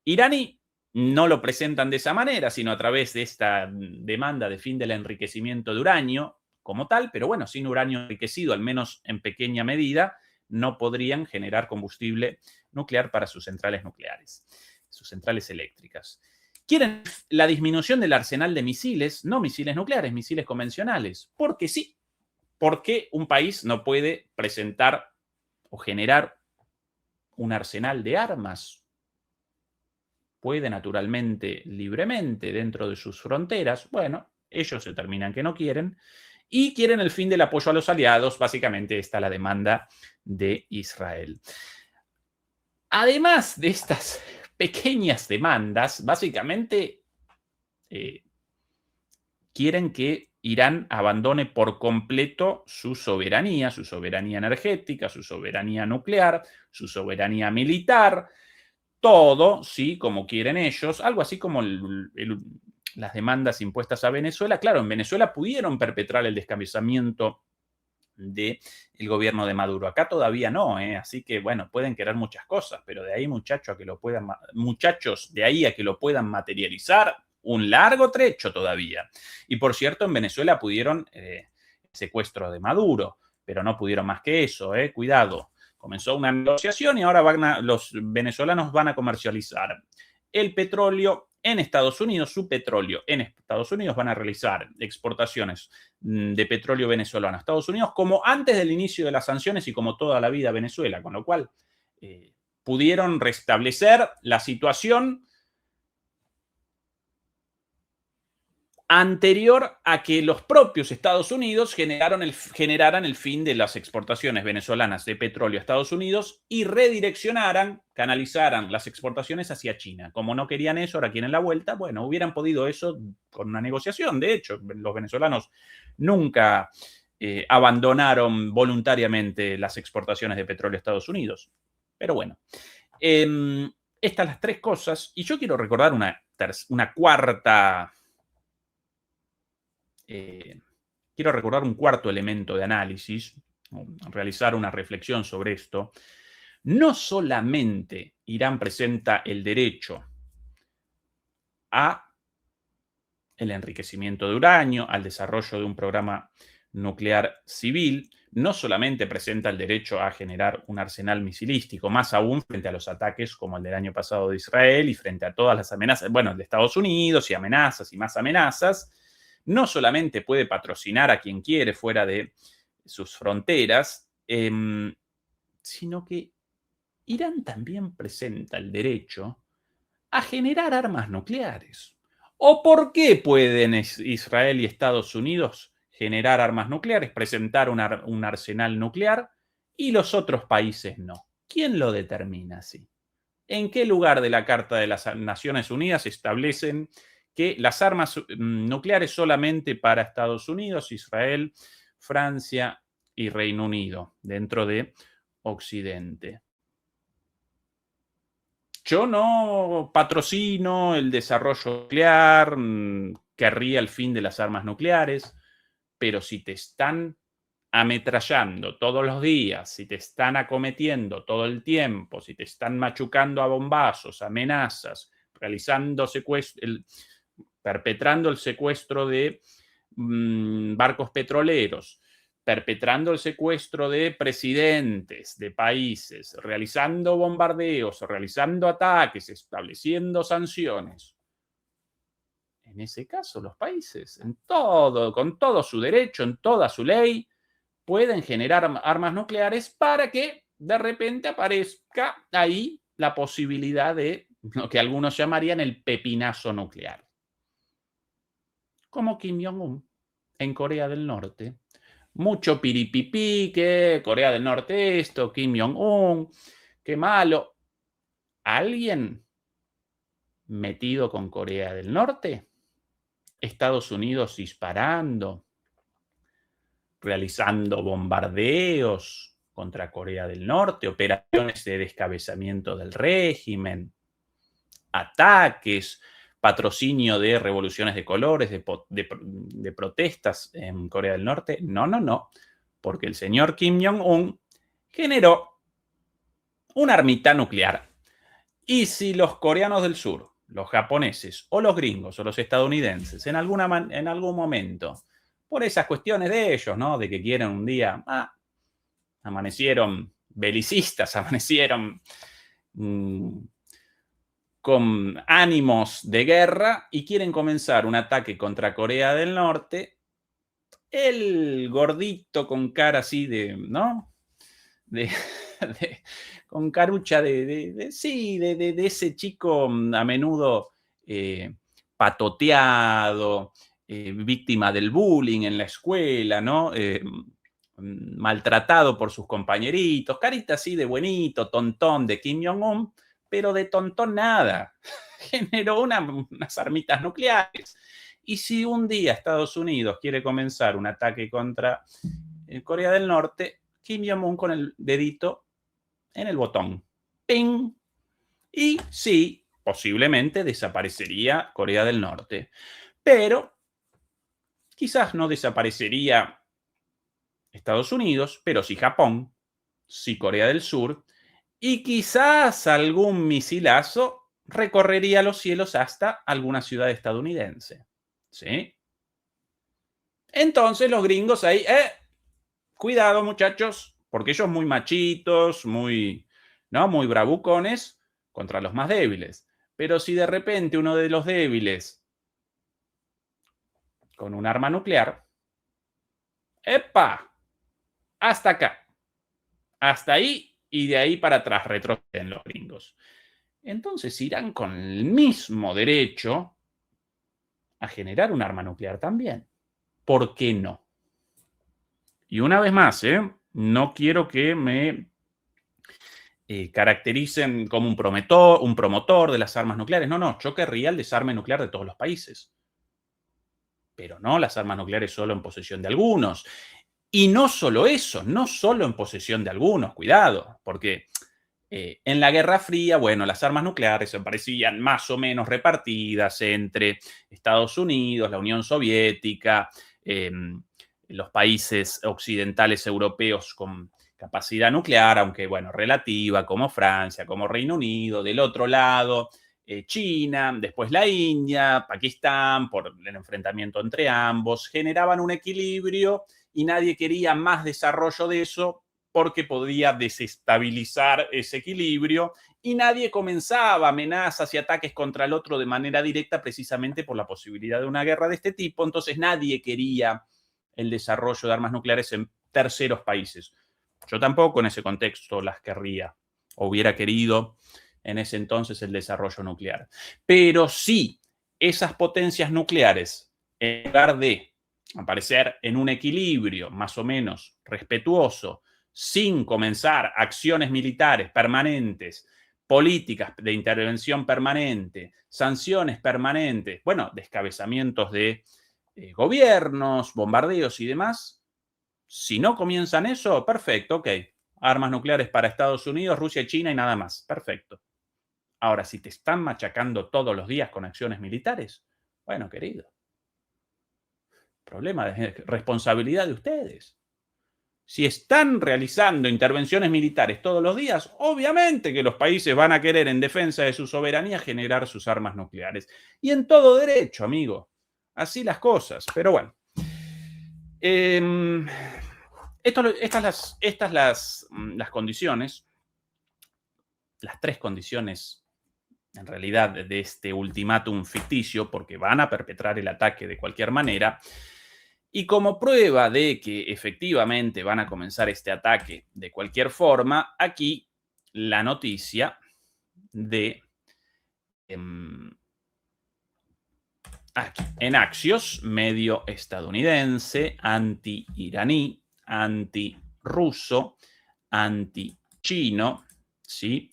iraní. No lo presentan de esa manera, sino a través de esta demanda de fin del enriquecimiento de uranio como tal, pero bueno, sin uranio enriquecido, al menos en pequeña medida, no podrían generar combustible nuclear para sus centrales nucleares, sus centrales eléctricas. Quieren la disminución del arsenal de misiles, no misiles nucleares, misiles convencionales, porque sí, porque un país no puede presentar o generar un arsenal de armas. Puede naturalmente, libremente, dentro de sus fronteras. Bueno, ellos determinan que no quieren y quieren el fin del apoyo a los aliados. Básicamente está la demanda de Israel. Además de estas pequeñas demandas, básicamente quieren que Irán abandone por completo su soberanía energética, su soberanía nuclear, su soberanía militar, todo, sí, como quieren ellos, algo así como las demandas impuestas a Venezuela. Claro, en Venezuela pudieron perpetrar el descabezamiento del gobierno de Maduro. Acá todavía no, así que bueno, pueden querer muchas cosas, pero de ahí, muchachos de ahí a que lo puedan materializar, un largo trecho todavía. Y por cierto, en Venezuela pudieron secuestro de Maduro, pero no pudieron más que eso, cuidado. Comenzó una negociación y ahora los venezolanos van a comercializar el petróleo en Estados Unidos, su petróleo en Estados Unidos. Van a realizar exportaciones de petróleo venezolano a Estados Unidos como antes del inicio de las sanciones y como toda la vida Venezuela, con lo cual pudieron restablecer la situación anterior a que los propios Estados Unidos generaran el fin de las exportaciones venezolanas de petróleo a Estados Unidos y canalizaran las exportaciones hacia China. Como no querían eso, ahora quieren la vuelta, bueno, hubieran podido eso con una negociación. De hecho, los venezolanos nunca abandonaron voluntariamente las exportaciones de petróleo a Estados Unidos. Pero bueno, estas las tres cosas. Y yo quiero recordar una cuarta... quiero recordar un cuarto elemento de análisis, realizar una reflexión sobre esto. No solamente Irán presenta el derecho a el enriquecimiento de uranio, al desarrollo de un programa nuclear civil, no solamente presenta el derecho a generar un arsenal misilístico, más aún frente a los ataques como el del año pasado de Israel y frente a todas las amenazas, bueno, de Estados Unidos y amenazas y más amenazas. No solamente puede patrocinar a quien quiere fuera de sus fronteras, sino que Irán también presenta el derecho a generar armas nucleares. ¿O por qué pueden Israel y Estados Unidos generar armas nucleares, presentar un arsenal nuclear y los otros países no? ¿Quién lo determina así? ¿En qué lugar de la Carta de las Naciones Unidas establecen que las armas nucleares solamente para Estados Unidos, Israel, Francia y Reino Unido, dentro de Occidente? Yo no patrocino el desarrollo nuclear, querría el fin de las armas nucleares, pero si te están ametrallando todos los días, si te están acometiendo todo el tiempo, si te están machucando a bombazos, amenazas, perpetrando el secuestro de barcos petroleros, perpetrando el secuestro de presidentes de países, realizando bombardeos, realizando ataques, estableciendo sanciones. En ese caso, los países, con todo su derecho, en toda su ley, pueden generar armas nucleares para que de repente aparezca ahí la posibilidad de lo que algunos llamarían el pepinazo nuclear. Como Kim Jong-un en Corea del Norte. Mucho piripipí, que Corea del Norte esto, Kim Jong-un, qué malo. ¿Alguien metido con Corea del Norte? Estados Unidos disparando, realizando bombardeos contra Corea del Norte, operaciones de descabezamiento del régimen, ataques, patrocinio de revoluciones de colores, de protestas en Corea del Norte. No, porque el señor Kim Jong-un generó una armita nuclear. Y si los coreanos del sur, los japoneses o los gringos o los estadounidenses en algún momento, por esas cuestiones de ellos, ¿no? De que quieren un día, amanecieron belicistas, amanecieron con ánimos de guerra y quieren comenzar un ataque contra Corea del Norte, el gordito con cara así de, ¿no? Con carucha de ese chico a menudo patoteado, víctima del bullying en la escuela, ¿no? Maltratado por sus compañeritos, carita así de buenito, tontón de Kim Jong-un, pero de tontón nada. Generó unas armitas nucleares. Y si un día Estados Unidos quiere comenzar un ataque contra Corea del Norte, Kim Jong-un con el dedito en el botón. ¡Ping! Y sí, posiblemente desaparecería Corea del Norte. Pero quizás no desaparecería Estados Unidos, pero sí Japón, sí Corea del Sur, y quizás algún misilazo recorrería los cielos hasta alguna ciudad estadounidense. ¿Sí? Entonces los gringos ahí, cuidado muchachos, porque ellos muy machitos, muy bravucones contra los más débiles. Pero si de repente uno de los débiles con un arma nuclear, ¡epa! Hasta acá. Hasta ahí y de ahí para atrás retroceden los gringos. Entonces irán con el mismo derecho a generar un arma nuclear también. ¿Por qué no? Y una vez más, no quiero que me caractericen como un promotor de las armas nucleares. No, yo querría el desarme nuclear de todos los países. Pero no las armas nucleares solo en posesión de algunos. Y no solo eso, no solo en posesión de algunos, cuidado, porque en la Guerra Fría, bueno, las armas nucleares se parecían más o menos repartidas entre Estados Unidos, la Unión Soviética, los países occidentales europeos con capacidad nuclear, aunque, bueno, relativa, como Francia, como Reino Unido, del otro lado, China, después la India, Pakistán, por el enfrentamiento entre ambos, generaban un equilibrio y nadie quería más desarrollo de eso porque podía desestabilizar ese equilibrio y nadie comenzaba amenazas y ataques contra el otro de manera directa precisamente por la posibilidad de una guerra de este tipo. Entonces nadie quería el desarrollo de armas nucleares en terceros países. Yo tampoco en ese contexto las querría o hubiera querido en ese entonces el desarrollo nuclear. Pero sí, esas potencias nucleares, en lugar de aparecer en un equilibrio más o menos respetuoso, sin comenzar acciones militares permanentes, políticas de intervención permanente, sanciones permanentes, bueno, descabezamientos de gobiernos, bombardeos y demás, si no comienzan eso, perfecto, ok. Armas nucleares para Estados Unidos, Rusia y China y nada más, perfecto. Ahora, si te están machacando todos los días con acciones militares, bueno, querido, problema de responsabilidad de ustedes. Si están realizando intervenciones militares todos los días, obviamente que los países van a querer, en defensa de su soberanía, generar sus armas nucleares. Y en todo derecho, amigo. Así las cosas. Pero bueno. Estas las condiciones, las tres condiciones, en realidad, de este ultimátum ficticio, porque van a perpetrar el ataque de cualquier manera. Y como prueba de que efectivamente van a comenzar este ataque de cualquier forma, aquí la noticia de aquí, en Axios, medio estadounidense, anti-iraní, anti-ruso, anti-chino, ¿sí?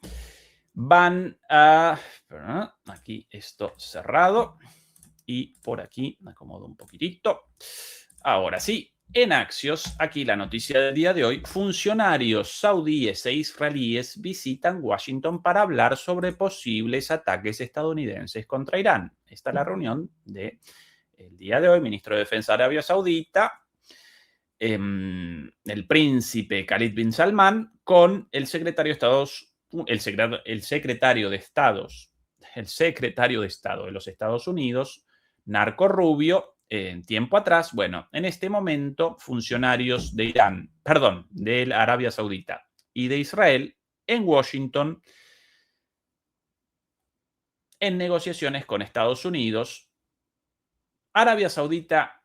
Van a... Aquí esto cerrado y por aquí me acomodo un poquitito. Ahora sí, en Axios, aquí la noticia del día de hoy, funcionarios saudíes e israelíes visitan Washington para hablar sobre posibles ataques estadounidenses contra Irán. Esta es la reunión del día de hoy, ministro de Defensa de Arabia Saudita, el príncipe Khalid bin Salman, con el secretario de Estado de los Estados Unidos, Marco Rubio. Tiempo atrás, bueno, en este momento, funcionarios de de Arabia Saudita y de Israel en Washington en negociaciones con Estados Unidos. Arabia Saudita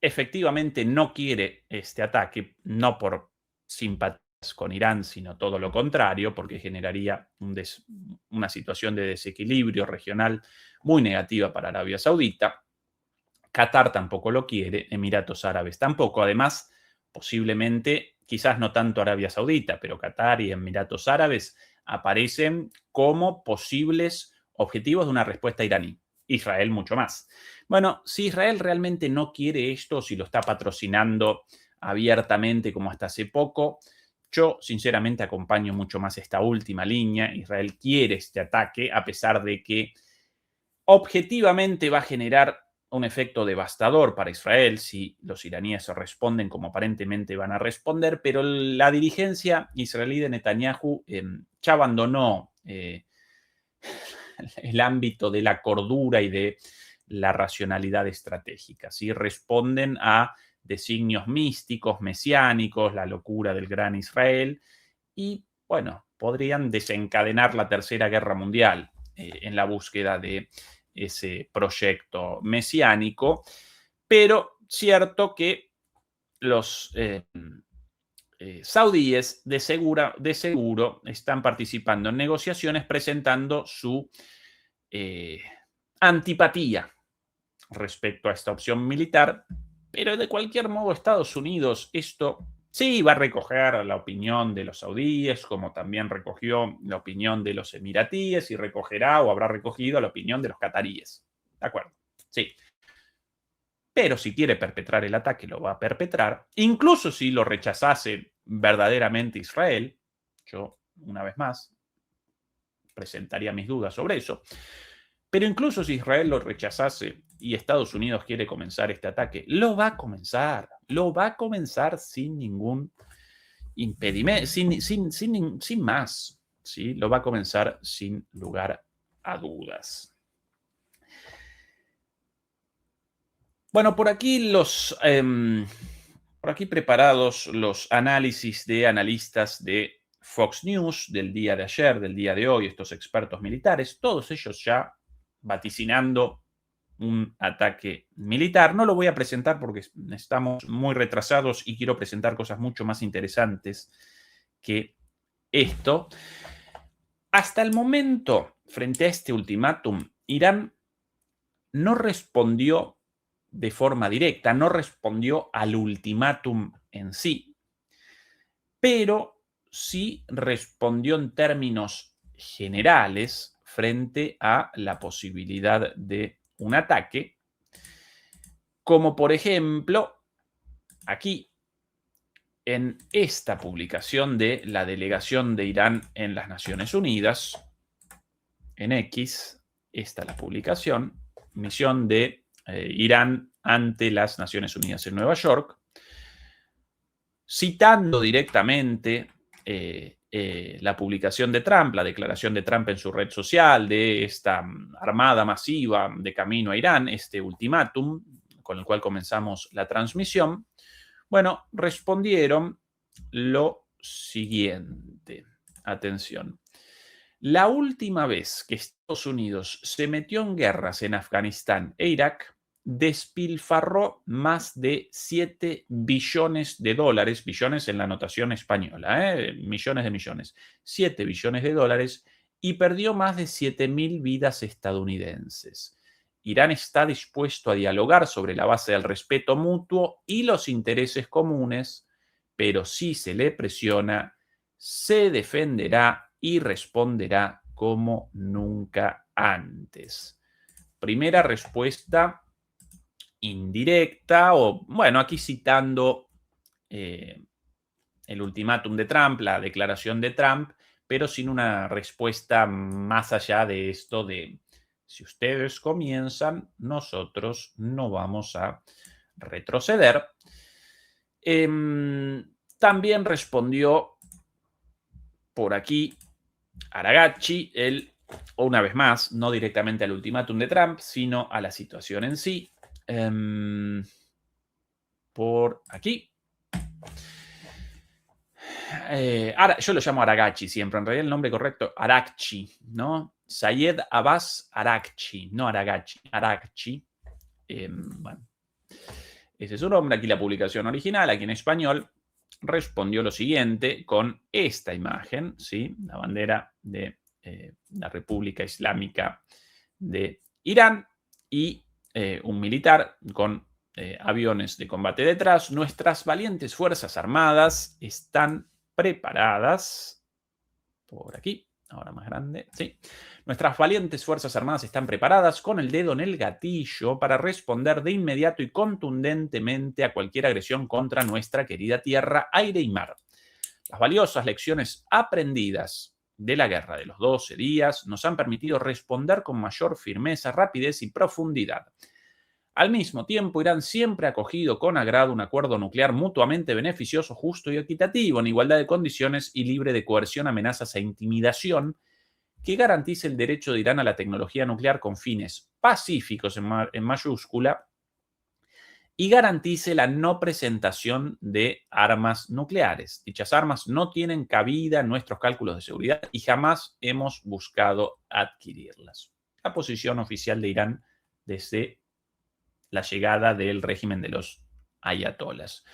efectivamente no quiere este ataque, no por simpatías con Irán, sino todo lo contrario, porque generaría una situación de desequilibrio regional muy negativa para Arabia Saudita. Qatar tampoco lo quiere, Emiratos Árabes tampoco. Además, posiblemente, quizás no tanto Arabia Saudita, pero Qatar y Emiratos Árabes aparecen como posibles objetivos de una respuesta iraní. Israel mucho más. Bueno, si Israel realmente no quiere esto, si lo está patrocinando abiertamente como hasta hace poco, yo sinceramente acompaño mucho más esta última línea. Israel quiere este ataque, a pesar de que objetivamente va a generar un efecto devastador para Israel si los iraníes responden como aparentemente van a responder, pero la dirigencia israelí de Netanyahu ya abandonó el ámbito de la cordura y de la racionalidad estratégica. ¿Sí? Responden a designios místicos, mesiánicos, la locura del gran Israel y, bueno, podrían desencadenar la Tercera Guerra Mundial en la búsqueda de ese proyecto mesiánico, pero cierto que los saudíes de seguro están participando en negociaciones presentando su antipatía respecto a esta opción militar, pero de cualquier modo Estados Unidos esto sí va a recoger la opinión de los saudíes, como también recogió la opinión de los emiratíes y recogerá o habrá recogido la opinión de los cataríes. ¿De acuerdo? Sí. Pero si quiere perpetrar el ataque, lo va a perpetrar, incluso si lo rechazase verdaderamente Israel. Yo, una vez más, presentaría mis dudas sobre eso. Pero incluso si Israel lo rechazase y Estados Unidos quiere comenzar este ataque, lo va a comenzar sin ningún impedimento, sin más, ¿sí? Lo va a comenzar sin lugar a dudas. Bueno, por aquí preparados los análisis de analistas de Fox News del día de ayer, del día de hoy, estos expertos militares, todos ellos ya vaticinando un ataque militar. No lo voy a presentar porque estamos muy retrasados y quiero presentar cosas mucho más interesantes que esto. Hasta el momento, frente a este ultimátum, Irán no respondió de forma directa, no respondió al ultimátum en sí, pero sí respondió en términos generales frente a la posibilidad de un ataque, como por ejemplo aquí en esta publicación de la delegación de Irán en las Naciones Unidas, en X, esta es la publicación, misión de Irán ante las Naciones Unidas en Nueva York, citando directamente la publicación de Trump, la declaración de Trump en su red social de esta armada masiva de camino a Irán, este ultimátum con el cual comenzamos la transmisión. Bueno, respondieron lo siguiente. Atención. La última vez que Estados Unidos se metió en guerras en Afganistán e Irak, despilfarró más de 7 billones de dólares, billones en la notación española, millones de millones, 7 billones de dólares, y perdió más de 7.000 vidas estadounidenses. Irán está dispuesto a dialogar sobre la base del respeto mutuo y los intereses comunes, pero si se le presiona, se defenderá y responderá como nunca antes. Primera respuesta indirecta, o bueno, aquí citando el ultimátum de Trump, la declaración de Trump, pero sin una respuesta más allá de esto de si ustedes comienzan, nosotros no vamos a retroceder. También respondió por aquí Aragacci, él, una vez más, no directamente al ultimátum de Trump, sino a la situación en sí. Por aquí. Yo lo llamo Aragacci siempre, en realidad el nombre correcto, Arakchi, ¿no? Sayed Abbas Arakchi, no Aragacci, Arakchi. Bueno, ese es su nombre. Aquí la publicación original, aquí en español, respondió lo siguiente con esta imagen, ¿sí? La bandera de la República Islámica de Irán y un militar con aviones de combate detrás. Nuestras valientes Fuerzas Armadas están preparadas, por aquí, ahora más grande, sí. Nuestras valientes Fuerzas Armadas están preparadas con el dedo en el gatillo para responder de inmediato y contundentemente a cualquier agresión contra nuestra querida tierra, aire y mar. Las valiosas lecciones aprendidas de la guerra de los 12 días nos han permitido responder con mayor firmeza, rapidez y profundidad. Al mismo tiempo, Irán siempre ha acogido con agrado un acuerdo nuclear mutuamente beneficioso, justo y equitativo, en igualdad de condiciones y libre de coerción, amenazas e intimidación, que garantice el derecho de Irán a la tecnología nuclear con fines pacíficos en mayúscula y garantice la no presentación de armas nucleares. Dichas armas no tienen cabida en nuestros cálculos de seguridad y jamás hemos buscado adquirirlas. La posición oficial de Irán desde la llegada del régimen de los ayatolas.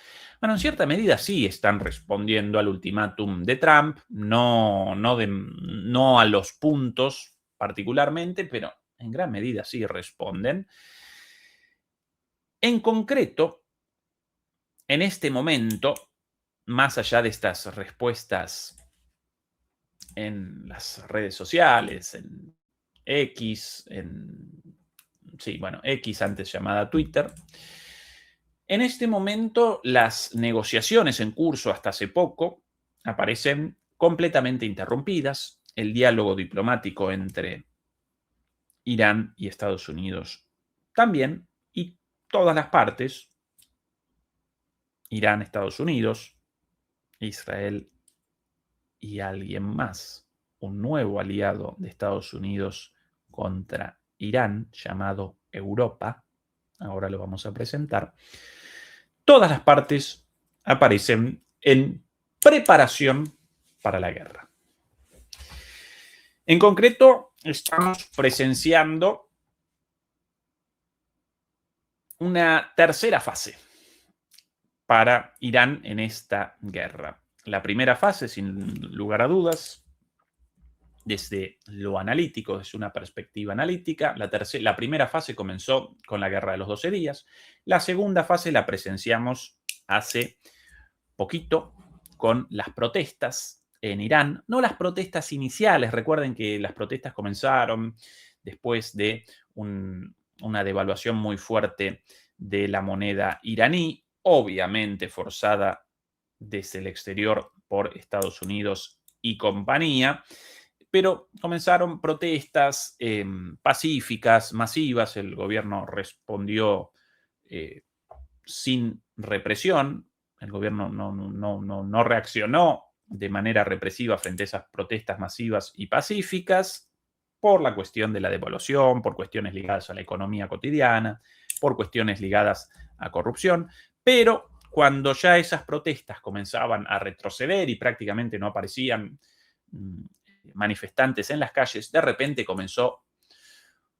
Bueno, en cierta medida sí están respondiendo al ultimátum de Trump, no a los puntos particularmente, pero en gran medida sí responden. En concreto, en este momento, más allá de estas respuestas en las redes sociales, en X, X antes llamada Twitter, en este momento las negociaciones en curso hasta hace poco aparecen completamente interrumpidas. El diálogo diplomático entre Irán y Estados Unidos también, y todas las partes, Irán, Estados Unidos, Israel y alguien más, un nuevo aliado de Estados Unidos contra Irán llamado Europa, ahora lo vamos a presentar, todas las partes aparecen en preparación para la guerra. En concreto, estamos presenciando una tercera fase para Irán en esta guerra. La primera fase, sin lugar a dudas, desde lo analítico, desde una perspectiva analítica, la primera fase comenzó con la Guerra de los 12 días. La segunda fase la presenciamos hace poquito con las protestas en Irán. No las protestas iniciales, recuerden que las protestas comenzaron después de una devaluación muy fuerte de la moneda iraní, obviamente forzada desde el exterior por Estados Unidos y compañía, pero comenzaron protestas pacíficas, masivas. El gobierno respondió sin represión. El gobierno no reaccionó de manera represiva frente a esas protestas masivas y pacíficas por la cuestión de la devaluación, por cuestiones ligadas a la economía cotidiana, por cuestiones ligadas a corrupción, pero cuando ya esas protestas comenzaban a retroceder y prácticamente no aparecían manifestantes en las calles, de repente comenzó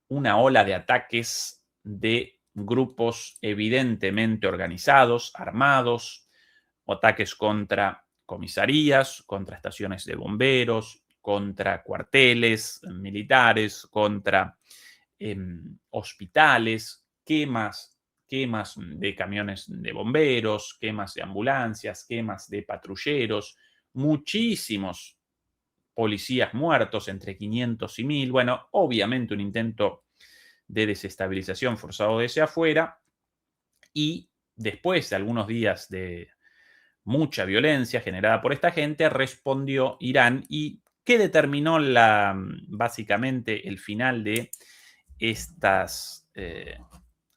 una ola de ataques de grupos evidentemente organizados, armados, ataques contra comisarías, contra estaciones de bomberos, contra cuarteles militares, contra hospitales, quemas de camiones de bomberos, quemas de ambulancias, quemas de patrulleros, muchísimos policías muertos, entre 500 y 1000. Bueno, obviamente un intento de desestabilización forzado desde afuera, y después de algunos días de mucha violencia generada por esta gente, respondió Irán, y que determinó básicamente el final de estas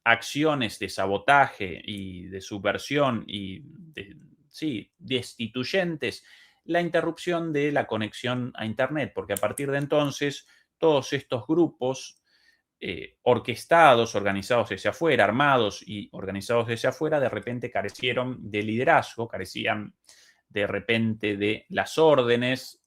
acciones de sabotaje y de subversión y destituyentes, la interrupción de la conexión a Internet, porque a partir de entonces todos estos grupos orquestados, organizados desde afuera, armados y organizados desde afuera, de repente carecieron de liderazgo, carecían de repente de las órdenes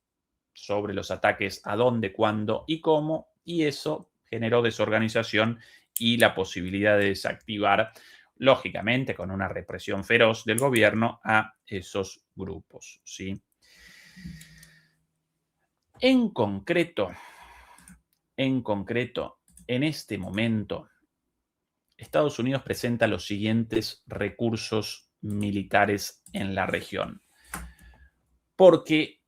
sobre los ataques, a dónde, cuándo y cómo, y eso generó desorganización y la posibilidad de desactivar, lógicamente, con una represión feroz del gobierno a esos grupos, ¿sí? En concreto, en este momento, Estados Unidos presenta los siguientes recursos militares en la región. Porque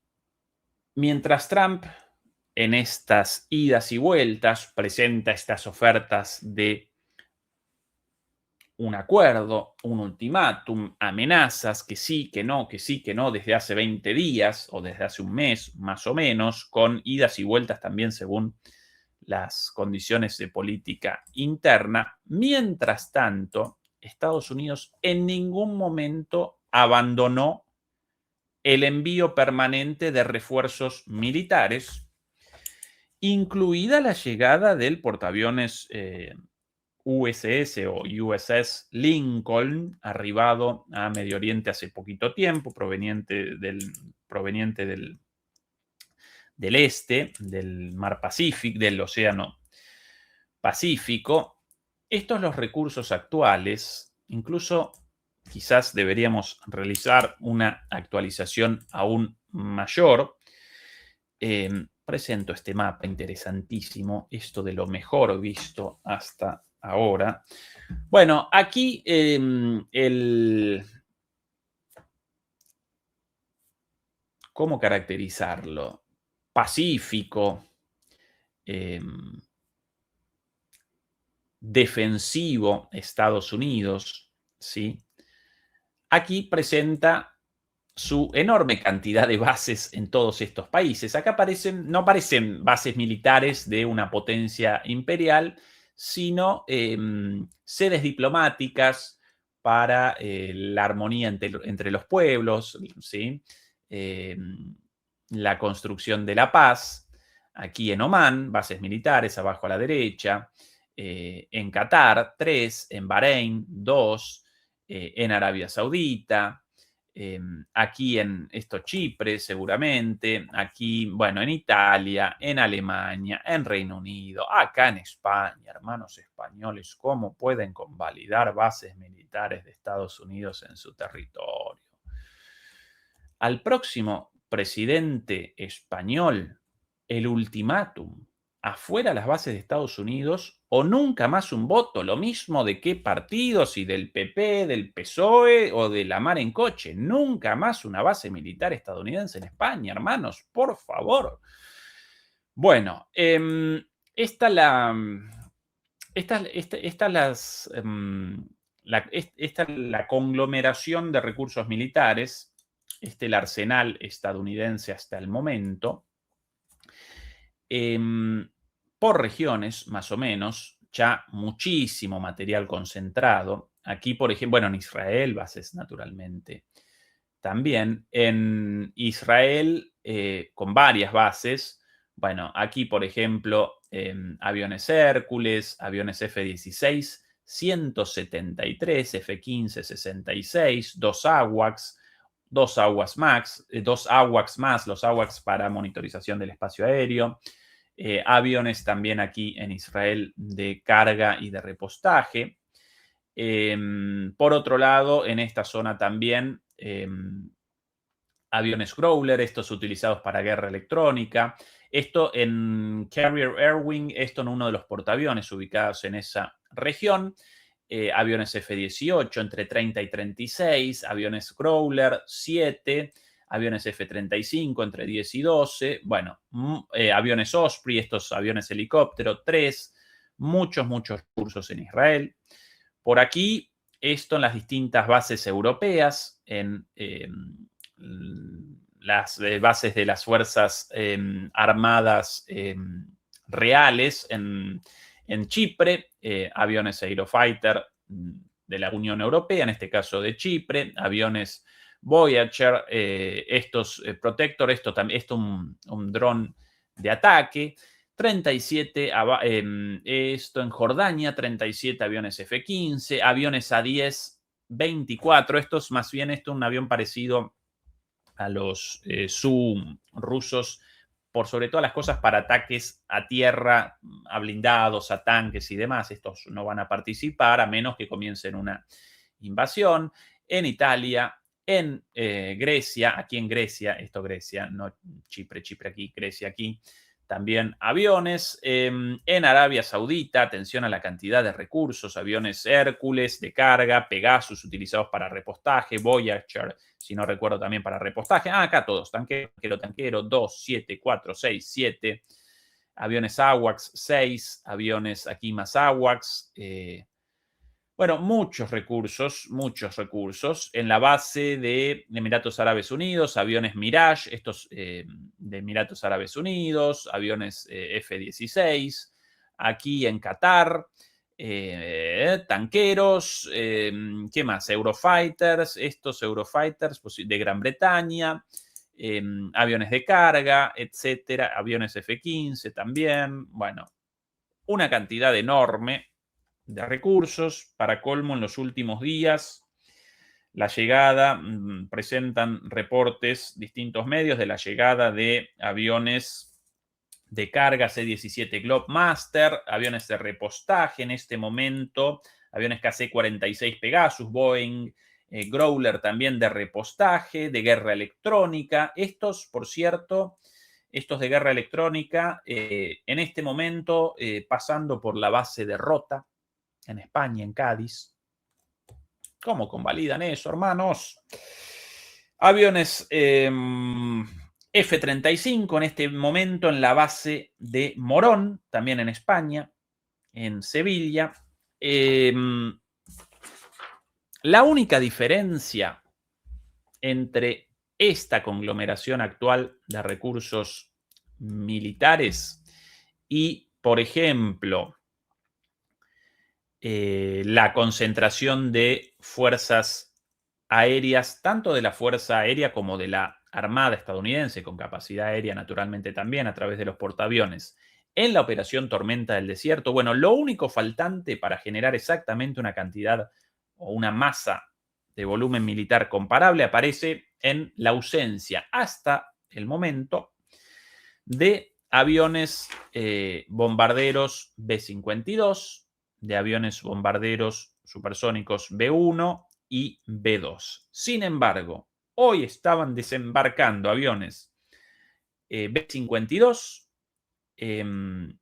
mientras Trump en estas idas y vueltas presenta estas ofertas de un acuerdo, un ultimátum, amenazas, que sí, que no, que sí, que no, desde hace 20 días o desde hace un mes, más o menos, con idas y vueltas también según las condiciones de política interna. Mientras tanto, Estados Unidos en ningún momento abandonó el envío permanente de refuerzos militares, incluida la llegada del portaaviones USS o USS Lincoln, arribado a Medio Oriente hace poquito tiempo, proveniente del este, del Mar Pacífico, del Océano Pacífico. Estos los recursos actuales. Incluso quizás deberíamos realizar una actualización aún mayor. Presento este mapa interesantísimo, esto de lo mejor visto hasta ahora. Bueno, aquí ¿cómo caracterizarlo? Pacífico, defensivo, Estados Unidos, ¿sí? Aquí presenta su enorme cantidad de bases en todos estos países. Acá no parecen bases militares de una potencia imperial, sino sedes diplomáticas para la armonía entre los pueblos, ¿sí? La construcción de la paz. Aquí en Omán, bases militares, abajo a la derecha. En Qatar, 3. En Bahrein, 2. En Arabia Saudita. Aquí en Chipre, seguramente, aquí, bueno, en Italia, en Alemania, en Reino Unido, acá en España, hermanos españoles, ¿cómo pueden convalidar bases militares de Estados Unidos en su territorio? Al próximo presidente español, el ultimátum: afuera las bases de Estados Unidos o nunca más un voto. Lo mismo de qué partido, si del PP, del PSOE o de la mar en coche. Nunca más una base militar estadounidense en España, hermanos, por favor. Bueno, esta la conglomeración de recursos militares, el arsenal estadounidense hasta el momento, por regiones, más o menos, ya muchísimo material concentrado. Aquí, por ejemplo, bueno, en Israel, bases naturalmente. También en Israel, con varias bases. Bueno, aquí, por ejemplo, aviones Hércules, aviones F-16, 173, F-15, 66, dos AWACS más, los AWACS para monitorización del espacio aéreo, aviones también aquí en Israel de carga y de repostaje. Por otro lado, en esta zona también aviones Growler, estos utilizados para guerra electrónica. Esto en Carrier Air Wing, esto en uno de los portaaviones ubicados en esa región. Aviones F-18 entre 30 y 36, aviones Growler 7, aviones F-35 entre 10 y 12, bueno, aviones Osprey, estos aviones helicóptero 3, muchos recursos en Israel. Por aquí, esto en las distintas bases europeas, en las bases de las fuerzas armadas reales en Chipre, aviones Eurofighter de la Unión Europea, en este caso de Chipre, aviones Voyager, estos Protector, esto un dron de ataque, 37, esto en Jordania, 37 aviones F-15, aviones A-10, 24, esto es más bien un avión parecido a los Su rusos, por sobre todas las cosas para ataques a tierra, a blindados, a tanques y demás. Estos no van a participar a menos que comiencen una invasión. En Italia, en Grecia, aquí en Grecia, Grecia, no Chipre aquí, Grecia aquí, también aviones. En Arabia Saudita, atención a la cantidad de recursos, aviones Hércules de carga, Pegasus utilizados para repostaje, Voyager, si no recuerdo, también para repostaje. Acá todos, tanquero, 2, 7, 4, 6, 7. Aviones AWACS, 6. Aviones aquí más AWACS. Bueno, muchos recursos. En la base de Emiratos Árabes Unidos, aviones Mirage, estos de Emiratos Árabes Unidos, aviones F-16. Aquí en Qatar, tanqueros, ¿qué más? Eurofighters, estos Eurofighters de Gran Bretaña, aviones de carga, etcétera, aviones F-15 también. Bueno, una cantidad enorme de recursos. Para colmo, en los últimos días, la llegada, presentan reportes distintos medios de la llegada de aviones de carga C-17 Globemaster, aviones de repostaje en este momento, aviones KC-46 Pegasus, Boeing, Growler también de repostaje, de guerra electrónica. Estos, por cierto, estos de guerra electrónica, en este momento pasando por la base de Rota, en España, en Cádiz. ¿Cómo convalidan eso, hermanos? Aviones F-35 en este momento en la base de Morón, también en España, en Sevilla. La única diferencia entre esta conglomeración actual de recursos militares y, por ejemplo, la concentración de fuerzas aéreas, tanto de la Fuerza Aérea como de la Armada estadounidense, con capacidad aérea naturalmente también a través de los portaaviones, en la operación Tormenta del Desierto. Bueno, lo único faltante para generar exactamente una cantidad o una masa de volumen militar comparable aparece en la ausencia, hasta el momento, de aviones bombarderos B-52, de aviones bombarderos supersónicos B-1 y B-2. Sin embargo, hoy estaban desembarcando aviones B-52 en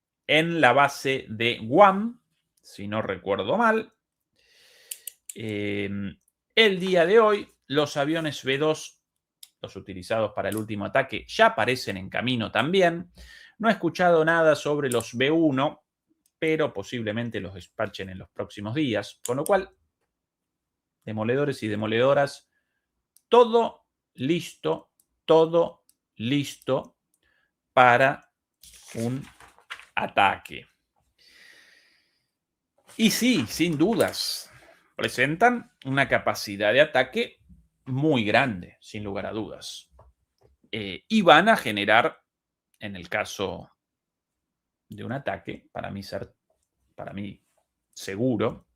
la base de Guam, si no recuerdo mal. El día de hoy, los aviones B-2, los utilizados para el último ataque, ya aparecen en camino también. No he escuchado nada sobre los B-1, pero posiblemente los despachen en los próximos días. Con lo cual, demoledores y demoledoras, todo listo para un ataque. Y sí, sin dudas, presentan una capacidad de ataque muy grande, sin lugar a dudas. Y van a generar, en el caso de un ataque, para mí seguro,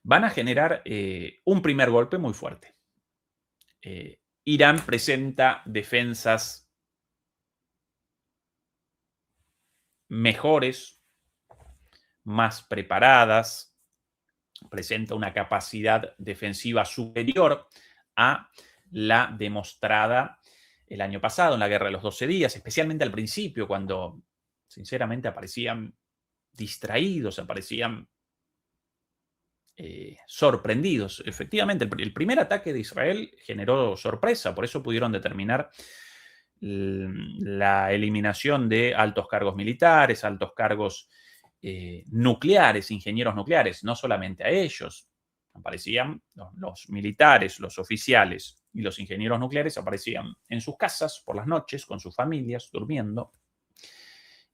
van a generar un primer golpe muy fuerte. Irán presenta defensas mejores, más preparadas, presenta una capacidad defensiva superior a la demostrada el año pasado en la Guerra de los 12 días, especialmente al principio, cuando sinceramente aparecían distraídos, aparecían sorprendidos. Efectivamente, el primer ataque de Israel generó sorpresa, por eso pudieron determinar la eliminación de altos cargos militares, altos cargos nucleares, ingenieros nucleares, no solamente a ellos. Aparecían los militares, los oficiales y los ingenieros nucleares aparecían en sus casas por las noches con sus familias durmiendo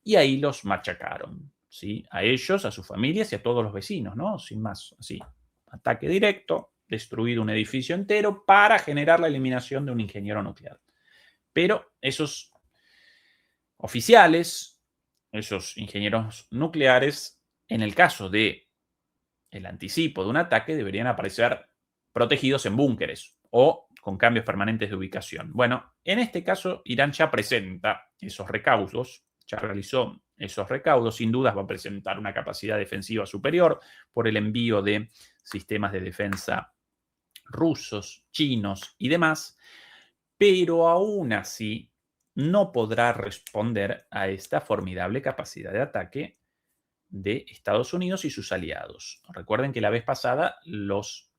y ahí los machacaron, ¿sí? A ellos, a sus familias y a todos los vecinos, ¿no? Sin más, así. Ataque directo, destruido un edificio entero para generar la eliminación de un ingeniero nuclear. Pero esos oficiales, esos ingenieros nucleares, en el caso de el anticipo de un ataque, deberían aparecer protegidos en búnkeres o con cambios permanentes de ubicación. Bueno, en este caso, Irán ya presenta esos recaudos, ya realizó esos recaudos, sin dudas va a presentar una capacidad defensiva superior por el envío de sistemas de defensa rusos, chinos y demás, pero aún así no podrá responder a esta formidable capacidad de ataque de Estados Unidos y sus aliados. Recuerden que la vez pasada los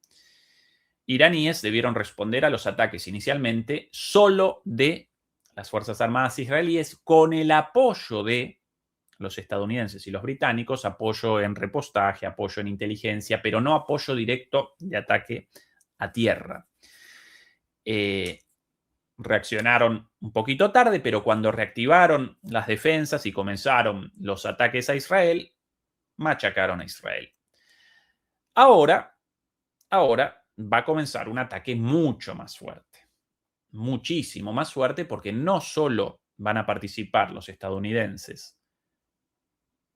iraníes debieron responder a los ataques inicialmente solo de las Fuerzas Armadas israelíes con el apoyo de los estadounidenses y los británicos, apoyo en repostaje, apoyo en inteligencia, pero no apoyo directo de ataque a tierra. Reaccionaron un poquito tarde, pero cuando reactivaron las defensas y comenzaron los ataques a Israel, machacaron a Israel. Ahora va a comenzar un ataque mucho más fuerte, muchísimo más fuerte, porque no solo van a participar los estadounidenses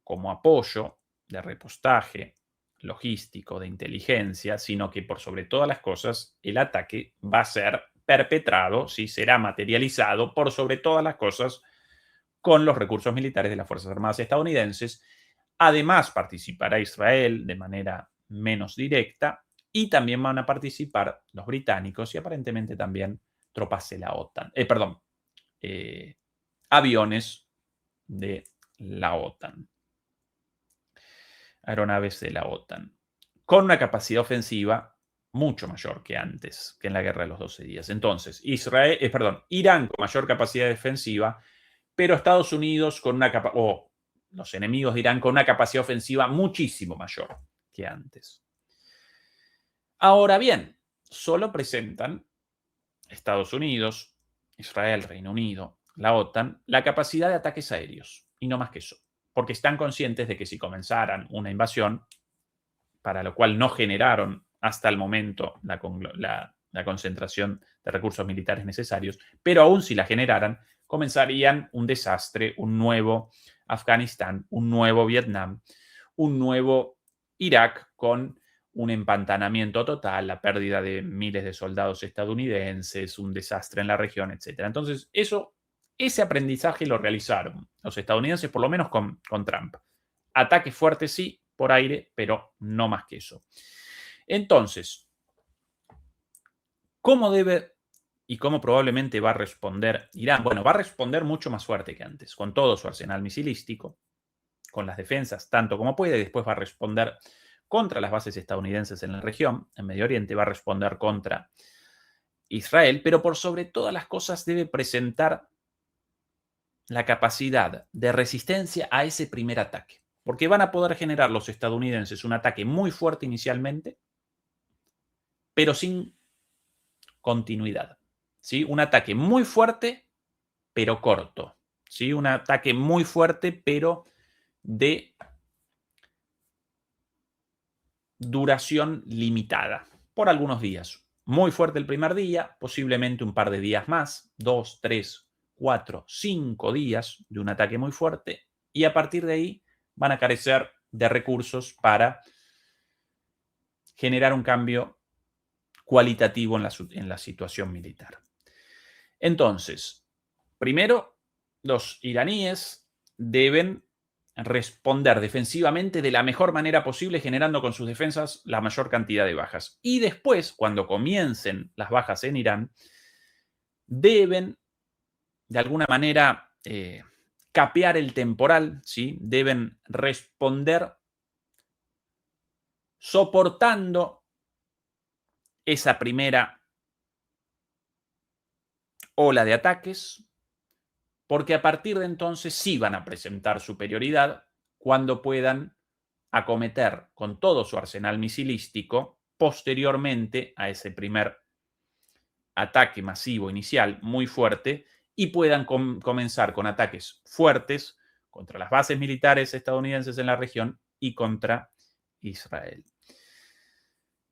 como apoyo de repostaje logístico, de inteligencia, sino que por sobre todas las cosas el ataque va a ser perpetrado, ¿sí? Será materializado por sobre todas las cosas con los recursos militares de las Fuerzas Armadas estadounidenses. Además, participará Israel de manera menos directa y también van a participar los británicos y aparentemente también tropas de la OTAN. Aviones de la OTAN. aeronaves de la OTAN, con una capacidad ofensiva mucho mayor que antes, que en la Guerra de los 12 días. Entonces, Irán con mayor capacidad defensiva, pero Estados Unidos con una los enemigos de Irán con una capacidad ofensiva muchísimo mayor que antes. Ahora bien, solo presentan Estados Unidos, Israel, Reino Unido, la OTAN, la capacidad de ataques aéreos, y no más que eso, porque están conscientes de que si comenzaran una invasión, para lo cual no generaron hasta el momento la concentración de recursos militares necesarios, pero aún si la generaran, comenzarían un desastre, un nuevo Afganistán, un nuevo Vietnam, un nuevo Irak con un empantanamiento total, la pérdida de miles de soldados estadounidenses, un desastre en la región, etc. Entonces, ese aprendizaje lo realizaron los estadounidenses, por lo menos con Trump. Ataques fuertes sí, por aire, pero no más que eso. Entonces, ¿cómo debe y cómo probablemente va a responder Irán? Bueno, va a responder mucho más fuerte que antes, con todo su arsenal misilístico, con las defensas tanto como puede, y después va a responder contra las bases estadounidenses en la región, en Medio Oriente, va a responder contra Israel, pero por sobre todas las cosas debe presentar la capacidad de resistencia a ese primer ataque, porque van a poder generar los estadounidenses un ataque muy fuerte inicialmente, pero sin continuidad, ¿sí? Un ataque muy fuerte, pero corto, ¿sí? Un ataque muy fuerte, pero de duración limitada, por algunos días. Muy fuerte el primer día, posiblemente un par de días más, 2, 3, 4, 5 días de un ataque muy fuerte, y a partir de ahí van a carecer de recursos para generar un cambio cualitativo en la situación militar. Entonces, primero, los iraníes deben responder defensivamente de la mejor manera posible, generando con sus defensas la mayor cantidad de bajas. Y después, cuando comiencen las bajas en Irán, deben, de alguna manera, capear el temporal, ¿sí? Deben responder soportando esa primera ola de ataques, porque a partir de entonces sí van a presentar superioridad cuando puedan acometer con todo su arsenal misilístico posteriormente a ese primer ataque masivo inicial muy fuerte y puedan comenzar con ataques fuertes contra las bases militares estadounidenses en la región y contra Israel.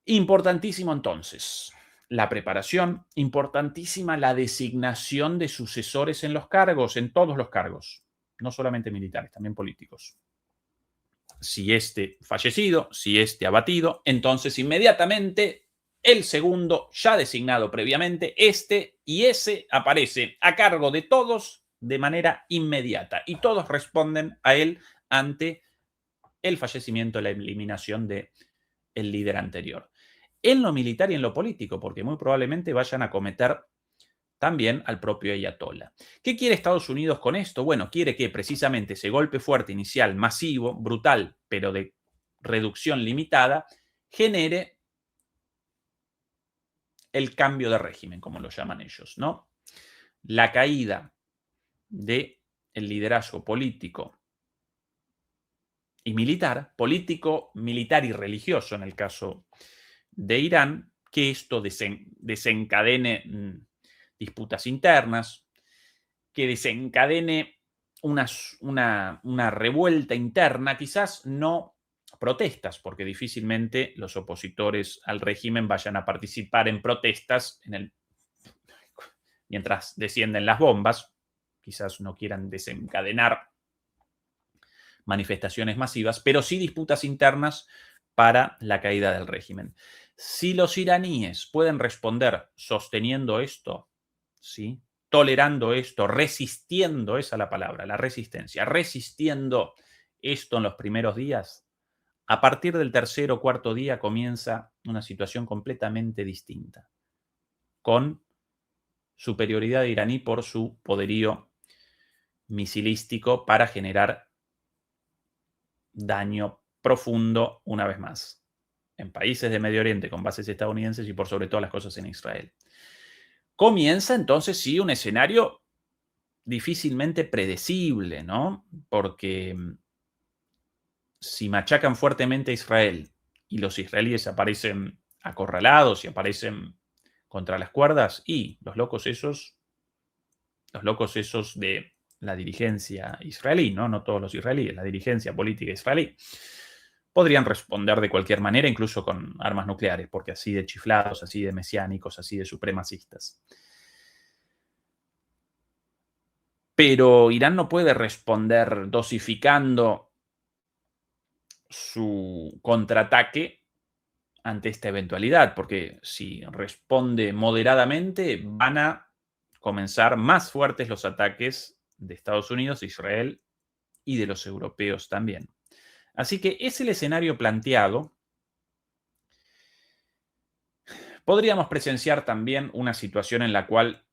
Importantísimo entonces la preparación, importantísima la designación de sucesores en los cargos, en todos los cargos, no solamente militares, también políticos. Si este fallecido, si este abatido, entonces inmediatamente el segundo, ya designado previamente, este y ese aparece a cargo de todos de manera inmediata y todos responden a él ante el fallecimiento, la eliminación del líder anterior. En lo militar y en lo político, porque muy probablemente vayan a cometer también al propio ayatollah. ¿Qué quiere Estados Unidos con esto? Bueno, quiere que precisamente ese golpe fuerte inicial, masivo, brutal, pero de reducción limitada, genere el cambio de régimen, como lo llaman ellos, ¿no? La caída del liderazgo político y militar, político, militar y religioso en el caso de Irán, que esto desencadene disputas internas, que desencadene una revuelta interna, quizás no protestas, porque difícilmente los opositores al régimen vayan a participar en protestas mientras descienden las bombas, quizás no quieran desencadenar manifestaciones masivas, pero sí disputas internas para la caída del régimen. Si los iraníes pueden responder sosteniendo esto, ¿sí? Tolerando esto, resistiendo, esa es la palabra, la resistencia, resistiendo esto en los primeros días, a partir del tercer o cuarto día comienza una situación completamente distinta, con superioridad iraní por su poderío misilístico para generar daño profundo una vez más en países de Medio Oriente con bases estadounidenses y por sobre todas las cosas en Israel. Comienza entonces sí un escenario difícilmente predecible, ¿no? Porque si machacan fuertemente a Israel y los israelíes aparecen acorralados y aparecen contra las cuerdas, y los locos esos de la dirigencia israelí, no todos los israelíes, la dirigencia política israelí, podrían responder de cualquier manera, incluso con armas nucleares, porque así de chiflados, así de mesiánicos, así de supremacistas. Pero Irán no puede responder dosificando su contraataque ante esta eventualidad, porque si responde moderadamente, van a comenzar más fuertes los ataques de Estados Unidos, Israel y de los europeos también. Así que es el escenario planteado. Podríamos presenciar también una situación en la cual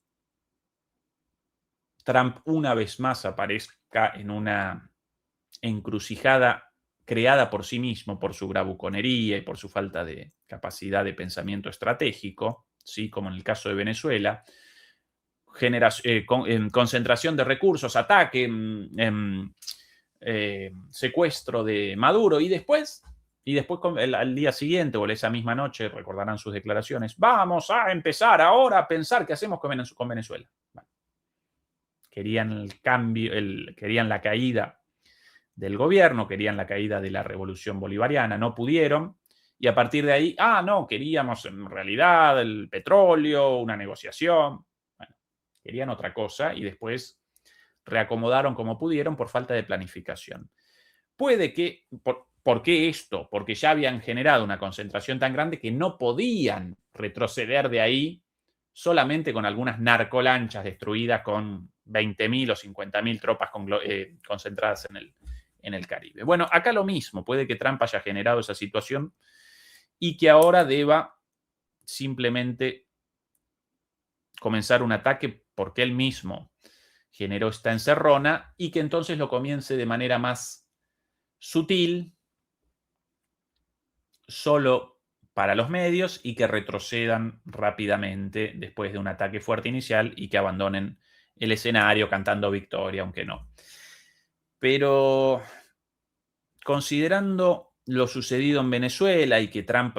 Trump una vez más aparezca en una encrucijada creada por sí mismo, por su bravuconería y por su falta de capacidad de pensamiento estratégico, ¿sí? Como en el caso de Venezuela, concentración de recursos, ataque, secuestro de Maduro y después al día siguiente o esa misma noche, recordarán sus declaraciones, vamos a empezar ahora a pensar qué hacemos con Venezuela. Bueno, querían el cambio, querían la caída del gobierno, querían la caída de la revolución bolivariana, no pudieron, y a partir de ahí, no, queríamos en realidad el petróleo, una negociación, bueno, querían otra cosa y después reacomodaron como pudieron por falta de planificación. Puede que, ¿por qué esto? Porque ya habían generado una concentración tan grande que no podían retroceder de ahí solamente con algunas narcolanchas destruidas con 20.000 o 50.000 tropas concentradas en el Caribe. Bueno, acá lo mismo, puede que Trump haya generado esa situación y que ahora deba simplemente comenzar un ataque porque él mismo generó esta encerrona y que entonces lo comience de manera más sutil, solo para los medios y que retrocedan rápidamente después de un ataque fuerte inicial y que abandonen el escenario cantando victoria, aunque no. Pero considerando lo sucedido en Venezuela y que Trump,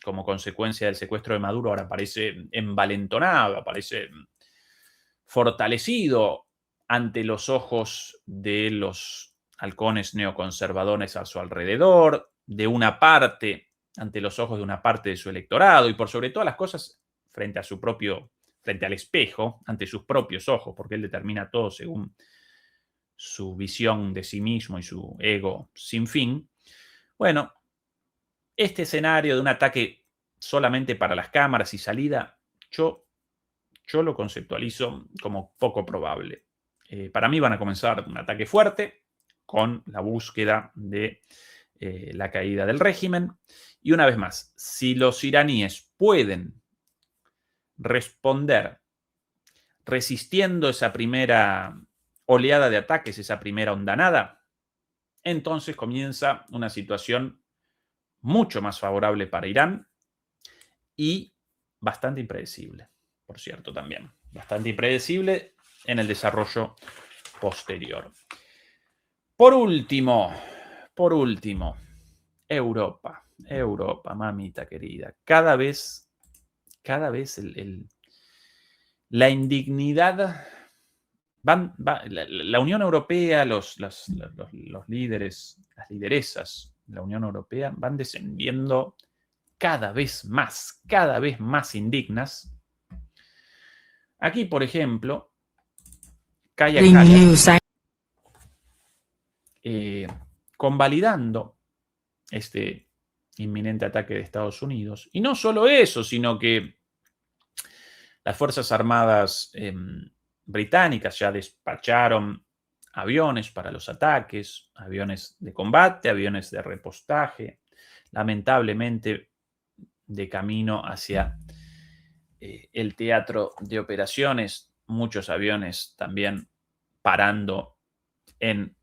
como consecuencia del secuestro de Maduro, ahora parece envalentonado, aparece fortalecido ante los ojos de los halcones neoconservadores a su alrededor, de una parte, ante los ojos de una parte de su electorado y por sobre todas las cosas frente al espejo, ante sus propios ojos, porque él determina todo según su visión de sí mismo y su ego sin fin. Bueno, este escenario de un ataque solamente para las cámaras y salida, yo lo conceptualizo como poco probable. Para mí van a comenzar un ataque fuerte con la búsqueda de la caída del régimen. Y una vez más, si los iraníes pueden responder resistiendo esa primera oleada de ataques, esa primera ondanada, entonces comienza una situación mucho más favorable para Irán y bastante impredecible, por cierto, también. Bastante impredecible en el desarrollo posterior. Por último, Europa, mamita querida. Cada vez la indignidad, la Unión Europea, los líderes, las lideresas de la Unión Europea van descendiendo cada vez más indignas. Aquí, por ejemplo, Kaja Kallas, convalidando este inminente ataque de Estados Unidos. Y no solo eso, sino que las Fuerzas Armadas británicas ya despacharon aviones para los ataques, aviones de combate, aviones de repostaje, lamentablemente de camino hacia el teatro de operaciones, muchos aviones también parando en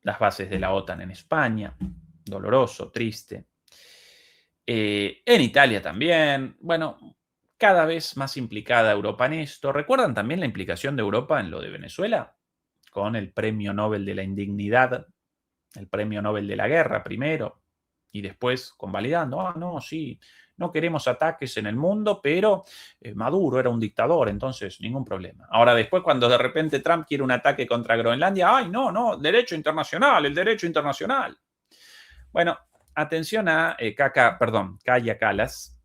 las bases de la OTAN en España. doloroso, triste. En Italia también. Bueno, cada vez más implicada Europa en esto. ¿Recuerdan también la implicación de Europa en lo de Venezuela? Con el Premio Nobel de la Indignidad, el Premio Nobel de la Guerra primero, y después convalidando, no, sí, no queremos ataques en el mundo, pero Maduro era un dictador, entonces ningún problema. Ahora después, cuando de repente Trump quiere un ataque contra Groenlandia, ¡ay, no, derecho internacional, el derecho internacional! Bueno, atención a Kaja Kallas,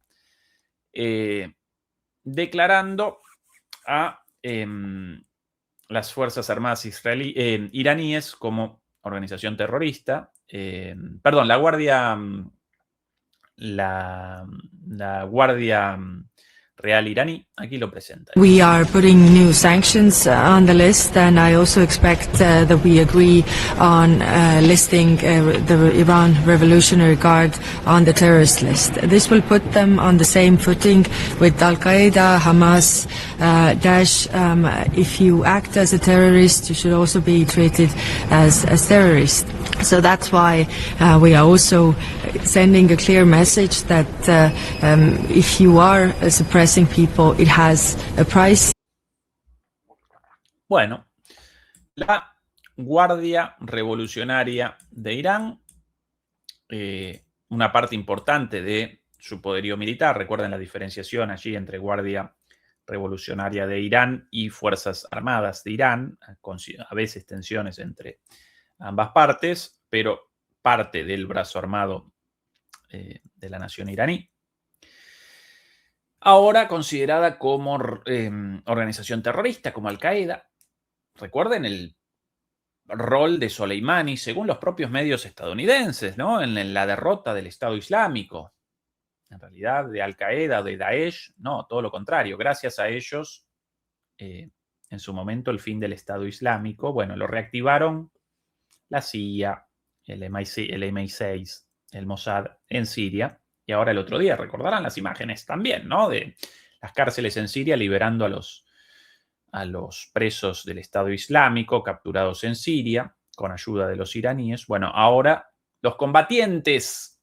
declarando a las Fuerzas Armadas iraníes como organización terrorista. La Guardia Real iraní, aquí lo presenta. We are putting new sanctions on the list, and I also expect that we agree on listing the Iran Revolutionary Guard on the terrorist list. This will put them on the same footing with Al-Qaeda, Hamas, Daesh. If you act as a terrorist, you should also be treated as terrorist. So that's why we are also sending a clear message that if you are suppressing people, it has a price. Bueno, la Guardia Revolucionaria de Irán, una parte importante de su poderío militar, recuerden la diferenciación allí entre Guardia Revolucionaria de Irán y Fuerzas Armadas de Irán, con a veces tensiones entre ambas partes, pero parte del brazo armado de la nación iraní. Ahora considerada como organización terrorista, como Al-Qaeda. Recuerden el rol de Soleimani, según los propios medios estadounidenses, ¿no? En la derrota del Estado Islámico. En realidad, de Al-Qaeda o de Daesh, no, todo lo contrario. Gracias a ellos, en su momento, el fin del Estado Islámico, bueno, lo reactivaron la CIA, el MI6, el Mossad en Siria. Y ahora el otro día, recordarán las imágenes también, ¿no? De las cárceles en Siria liberando a los presos del Estado Islámico capturados en Siria con ayuda de los iraníes. Bueno, ahora los combatientes,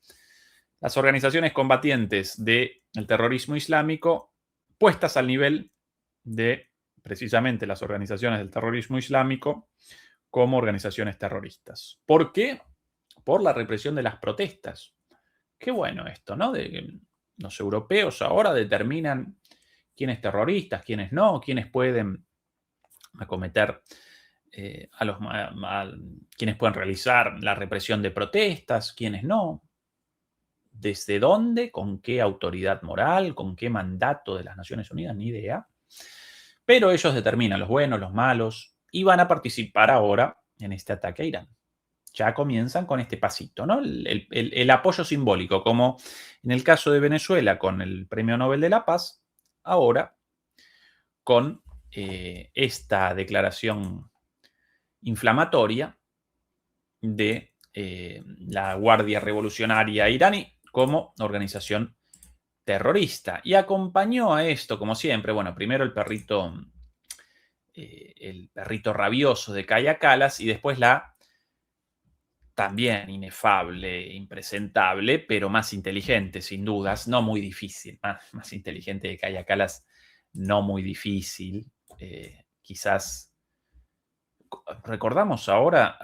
las organizaciones combatientes del terrorismo islámico puestas al nivel de precisamente las organizaciones del terrorismo islámico como organizaciones terroristas. ¿Por qué? Por la represión de las protestas. Qué bueno esto, ¿no? De que los europeos ahora determinan quién es terrorista, quiénes no, quiénes pueden acometer, quiénes pueden realizar la represión de protestas, quiénes no. ¿Desde dónde? ¿Con qué autoridad moral? ¿Con qué mandato de las Naciones Unidas? Ni idea. Pero ellos determinan los buenos, los malos, y van a participar ahora en este ataque a Irán. Ya comienzan con este pasito, ¿no? El apoyo simbólico, como en el caso de Venezuela con el Premio Nobel de la Paz, ahora con esta declaración inflamatoria de la Guardia Revolucionaria iraní como organización terrorista. Y acompañó a esto, como siempre, bueno, primero el perrito rabioso de Kaja Kallas y después la también inefable, impresentable, pero más inteligente, sin dudas, no muy difícil, más inteligente de Kaja Kallas, no muy difícil. Quizás recordamos ahora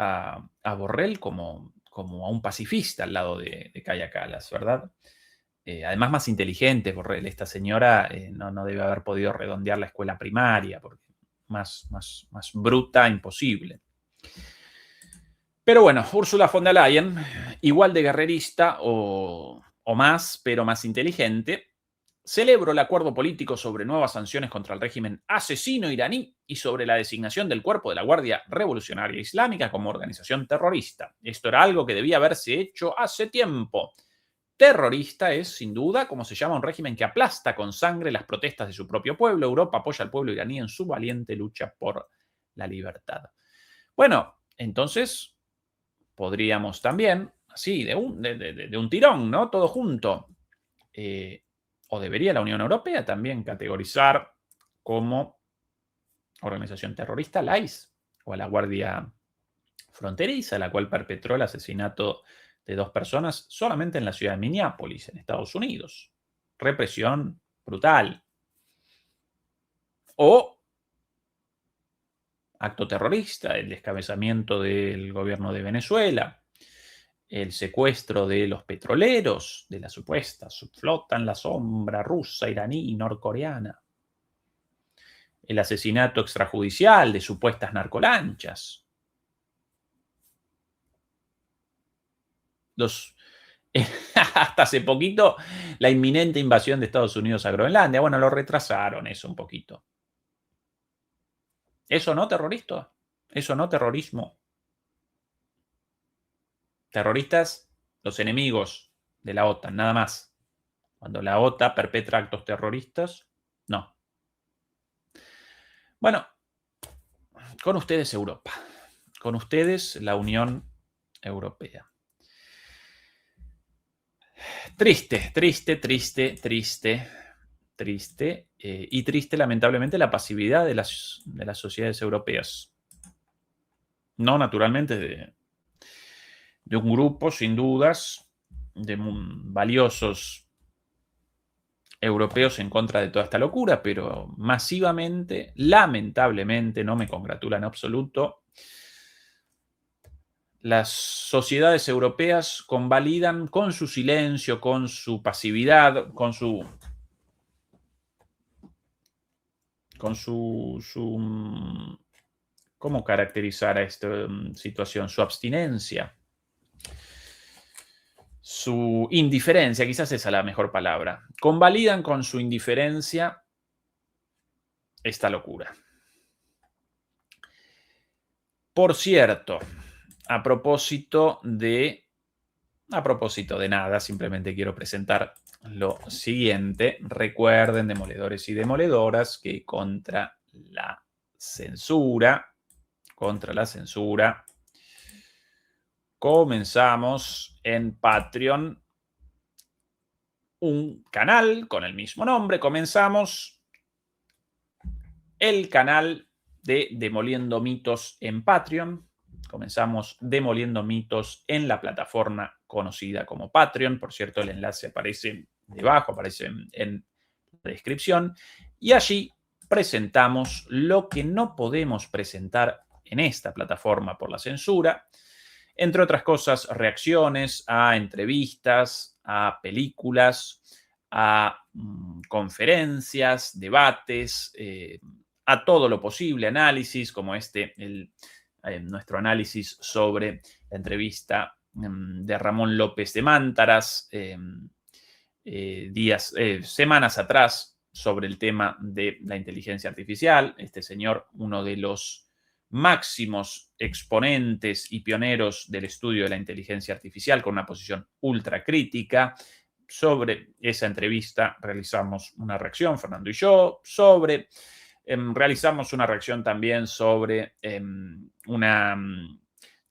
a Borrell como a un pacifista al lado de Kaja Kallas, ¿verdad? Además, más inteligente, Borrell. Esta señora no debe haber podido redondear la escuela primaria, porque más bruta, imposible. Pero bueno, Ursula von der Leyen, igual de guerrerista o más, pero más inteligente, celebró el acuerdo político sobre nuevas sanciones contra el régimen asesino iraní y sobre la designación del cuerpo de la Guardia Revolucionaria Islámica como organización terrorista. Esto era algo que debía haberse hecho hace tiempo. Terrorista es, sin duda, como se llama un régimen que aplasta con sangre las protestas de su propio pueblo. Europa apoya al pueblo iraní en su valiente lucha por la libertad. Bueno, entonces podríamos también, así, de un tirón, ¿no? Todo junto. O debería la Unión Europea también categorizar como organización terrorista la IS o a la Guardia Fronteriza, la cual perpetró el asesinato de 2 personas solamente en la ciudad de Minneapolis, en Estados Unidos. Represión brutal. O acto terrorista, el descabezamiento del gobierno de Venezuela, el secuestro de los petroleros de la supuesta subflota en la sombra rusa, iraní y norcoreana, el asesinato extrajudicial de supuestas narcolanchas, hasta hace poquito la inminente invasión de Estados Unidos a Groenlandia. Bueno, lo retrasaron eso un poquito. ¿Eso no terrorista? ¿Eso no terrorismo? Terroristas, los enemigos de la OTAN, nada más. Cuando la OTAN perpetra actos terroristas, no. Bueno, con ustedes Europa, con ustedes la Unión Europea. Triste, triste, triste, triste, triste y triste lamentablemente la pasividad de las sociedades europeas. No naturalmente de un grupo, sin dudas, de valiosos europeos en contra de toda esta locura, pero masivamente, lamentablemente, no me congratula en absoluto, las sociedades europeas convalidan con su silencio, con su pasividad, con su ¿cómo caracterizar a esta situación? Su abstinencia, su indiferencia, quizás esa es la mejor palabra. Convalidan con su indiferencia esta locura. Por cierto, a propósito de nada, simplemente quiero presentar lo siguiente. Recuerden, demoledores y demoledoras, que contra la censura, comenzamos en Patreon un canal con el mismo nombre. Comenzamos el canal de Demoliendo Mitos en Patreon. Comenzamos demoliendo mitos en la plataforma conocida como Patreon. Por cierto, el enlace aparece debajo, aparece en la descripción. Y allí presentamos lo que no podemos presentar en esta plataforma por la censura. Entre otras cosas, reacciones a entrevistas, a películas, a conferencias, debates, a todo lo posible, análisis como nuestro análisis sobre la entrevista de Ramón López de Mántaras semanas atrás sobre el tema de la inteligencia artificial. Este señor, uno de los máximos exponentes y pioneros del estudio de la inteligencia artificial, con una posición ultra crítica. Sobre esa entrevista realizamos una reacción, Fernando y yo, realizamos una reacción también sobre una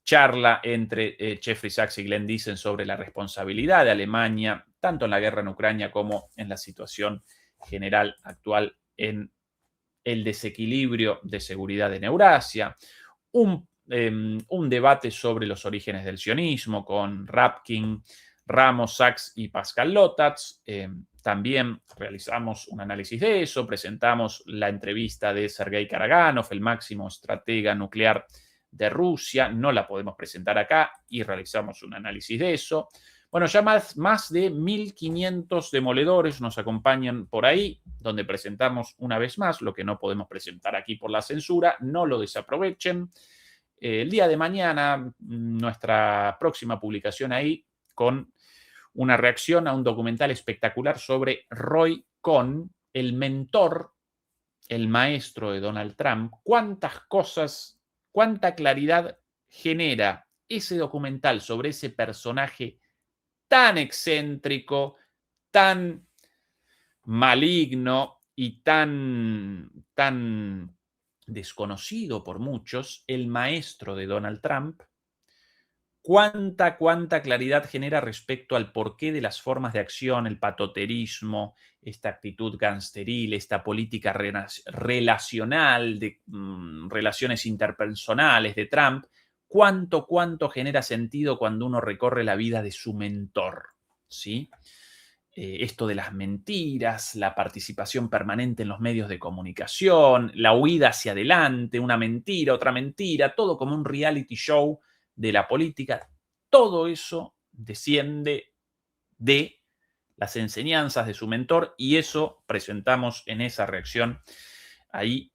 charla entre Jeffrey Sachs y Glenn Diesen sobre la responsabilidad de Alemania, tanto en la guerra en Ucrania como en la situación general actual en el desequilibrio de seguridad en Eurasia. Un debate sobre los orígenes del sionismo con Rapkin, Ramos, Sachs y Pascal Lotatz. También realizamos un análisis de eso, presentamos la entrevista de Sergei Karaganov, el máximo estratega nuclear de Rusia, no la podemos presentar acá, y realizamos un análisis de eso. Bueno, ya más de 1.500 demoledores nos acompañan por ahí, donde presentamos una vez más lo que no podemos presentar aquí por la censura. No lo desaprovechen. El día de mañana, nuestra próxima publicación ahí, con una reacción a un documental espectacular sobre Roy Cohn, el mentor, el maestro de Donald Trump. Cuántas cosas, cuánta claridad genera ese documental sobre ese personaje tan excéntrico, tan maligno y tan desconocido por muchos, el maestro de Donald Trump. Cuánta claridad genera respecto al porqué de las formas de acción, el patoterismo, esta actitud gangsteril, esta política relacional, de relaciones interpersonales de Trump. cuánto genera sentido cuando uno recorre la vida de su mentor, ¿sí? Esto de las mentiras, la participación permanente en los medios de comunicación, la huida hacia adelante, una mentira, otra mentira, todo como un reality show de la política. Todo eso desciende de las enseñanzas de su mentor y eso presentamos en esa reacción ahí,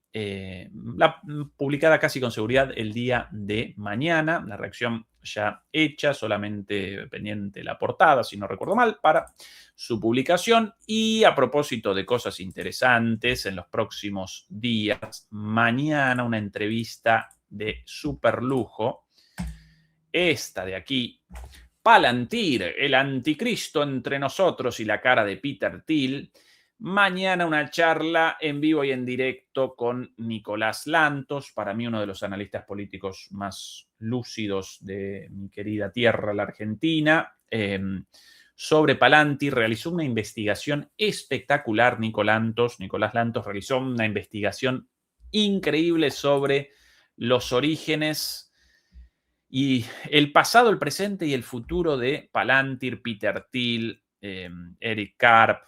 publicada casi con seguridad el día de mañana. La reacción ya hecha, solamente pendiente la portada, si no recuerdo mal, para su publicación. Y a propósito de cosas interesantes, en los próximos días, mañana una entrevista de super lujo. Esta de aquí, Palantir, el anticristo entre nosotros y la cara de Peter Thiel. Mañana una charla en vivo y en directo con Nicolás Lantos, para mí uno de los analistas políticos más lúcidos de mi querida tierra, la Argentina, sobre Palantir. Realizó una investigación espectacular, Nicolás Lantos realizó una investigación increíble sobre los orígenes y el pasado, el presente y el futuro de Palantir, Peter Thiel, Eric Karp,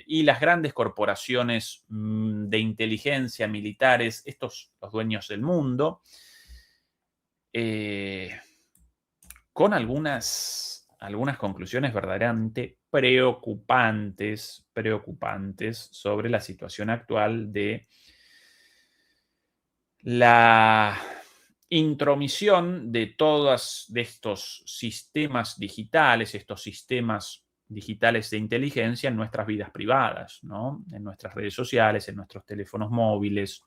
y las grandes corporaciones de inteligencia militares, estos los dueños del mundo, con algunas conclusiones verdaderamente preocupantes sobre la situación actual de la intromisión de todos de estos sistemas digitales, de inteligencia en nuestras vidas privadas, ¿no? En nuestras redes sociales, en nuestros teléfonos móviles,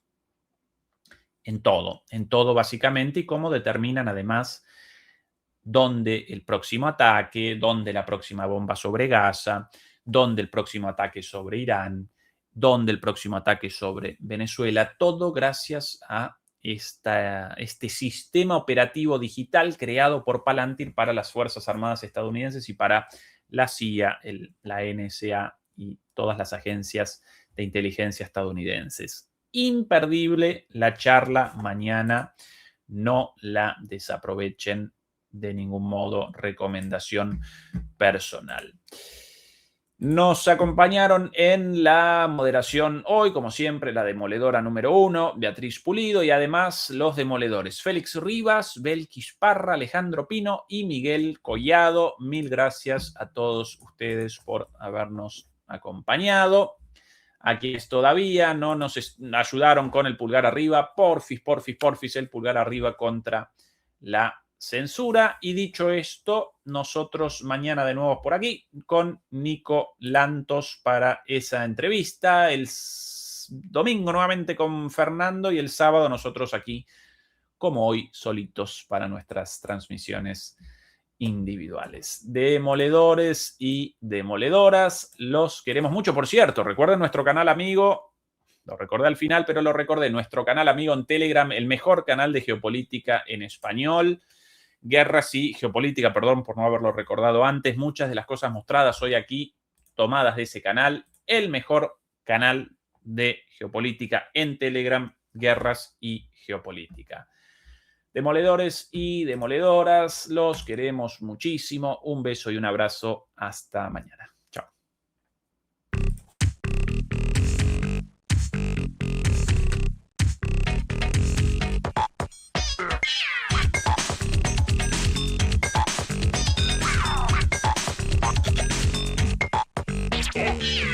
en todo básicamente, y cómo determinan además dónde el próximo ataque, dónde la próxima bomba sobre Gaza, dónde el próximo ataque sobre Irán, dónde el próximo ataque sobre Venezuela, todo gracias a este sistema operativo digital creado por Palantir para las Fuerzas Armadas estadounidenses y para la CIA, la NSA y todas las agencias de inteligencia estadounidenses. Imperdible la charla mañana, no la desaprovechen de ningún modo, recomendación personal. Nos acompañaron en la moderación hoy, como siempre, la demoledora número 1, Beatriz Pulido, y además los demoledores Félix Rivas, Belkis Parra, Alejandro Pino y Miguel Collado. Mil gracias a todos ustedes por habernos acompañado. A quienes todavía no nos ayudaron con el pulgar arriba, porfis, el pulgar arriba contra la censura. Y dicho esto, nosotros mañana de nuevo por aquí con Nico Lantos para esa entrevista. El domingo nuevamente con Fernando y el sábado nosotros aquí, como hoy, solitos para nuestras transmisiones individuales. Demoledores y demoledoras, los queremos mucho. Por cierto, recuerden nuestro canal amigo, lo recordé al final, pero lo recordé, nuestro canal amigo en Telegram, el mejor canal de geopolítica en español. Guerras y geopolítica, perdón por no haberlo recordado antes. Muchas de las cosas mostradas hoy aquí, tomadas de ese canal. El mejor canal de geopolítica en Telegram, Guerras y Geopolítica. Demoledores y demoledoras, los queremos muchísimo. Un beso y un abrazo. Hasta mañana. Chao. Yeah.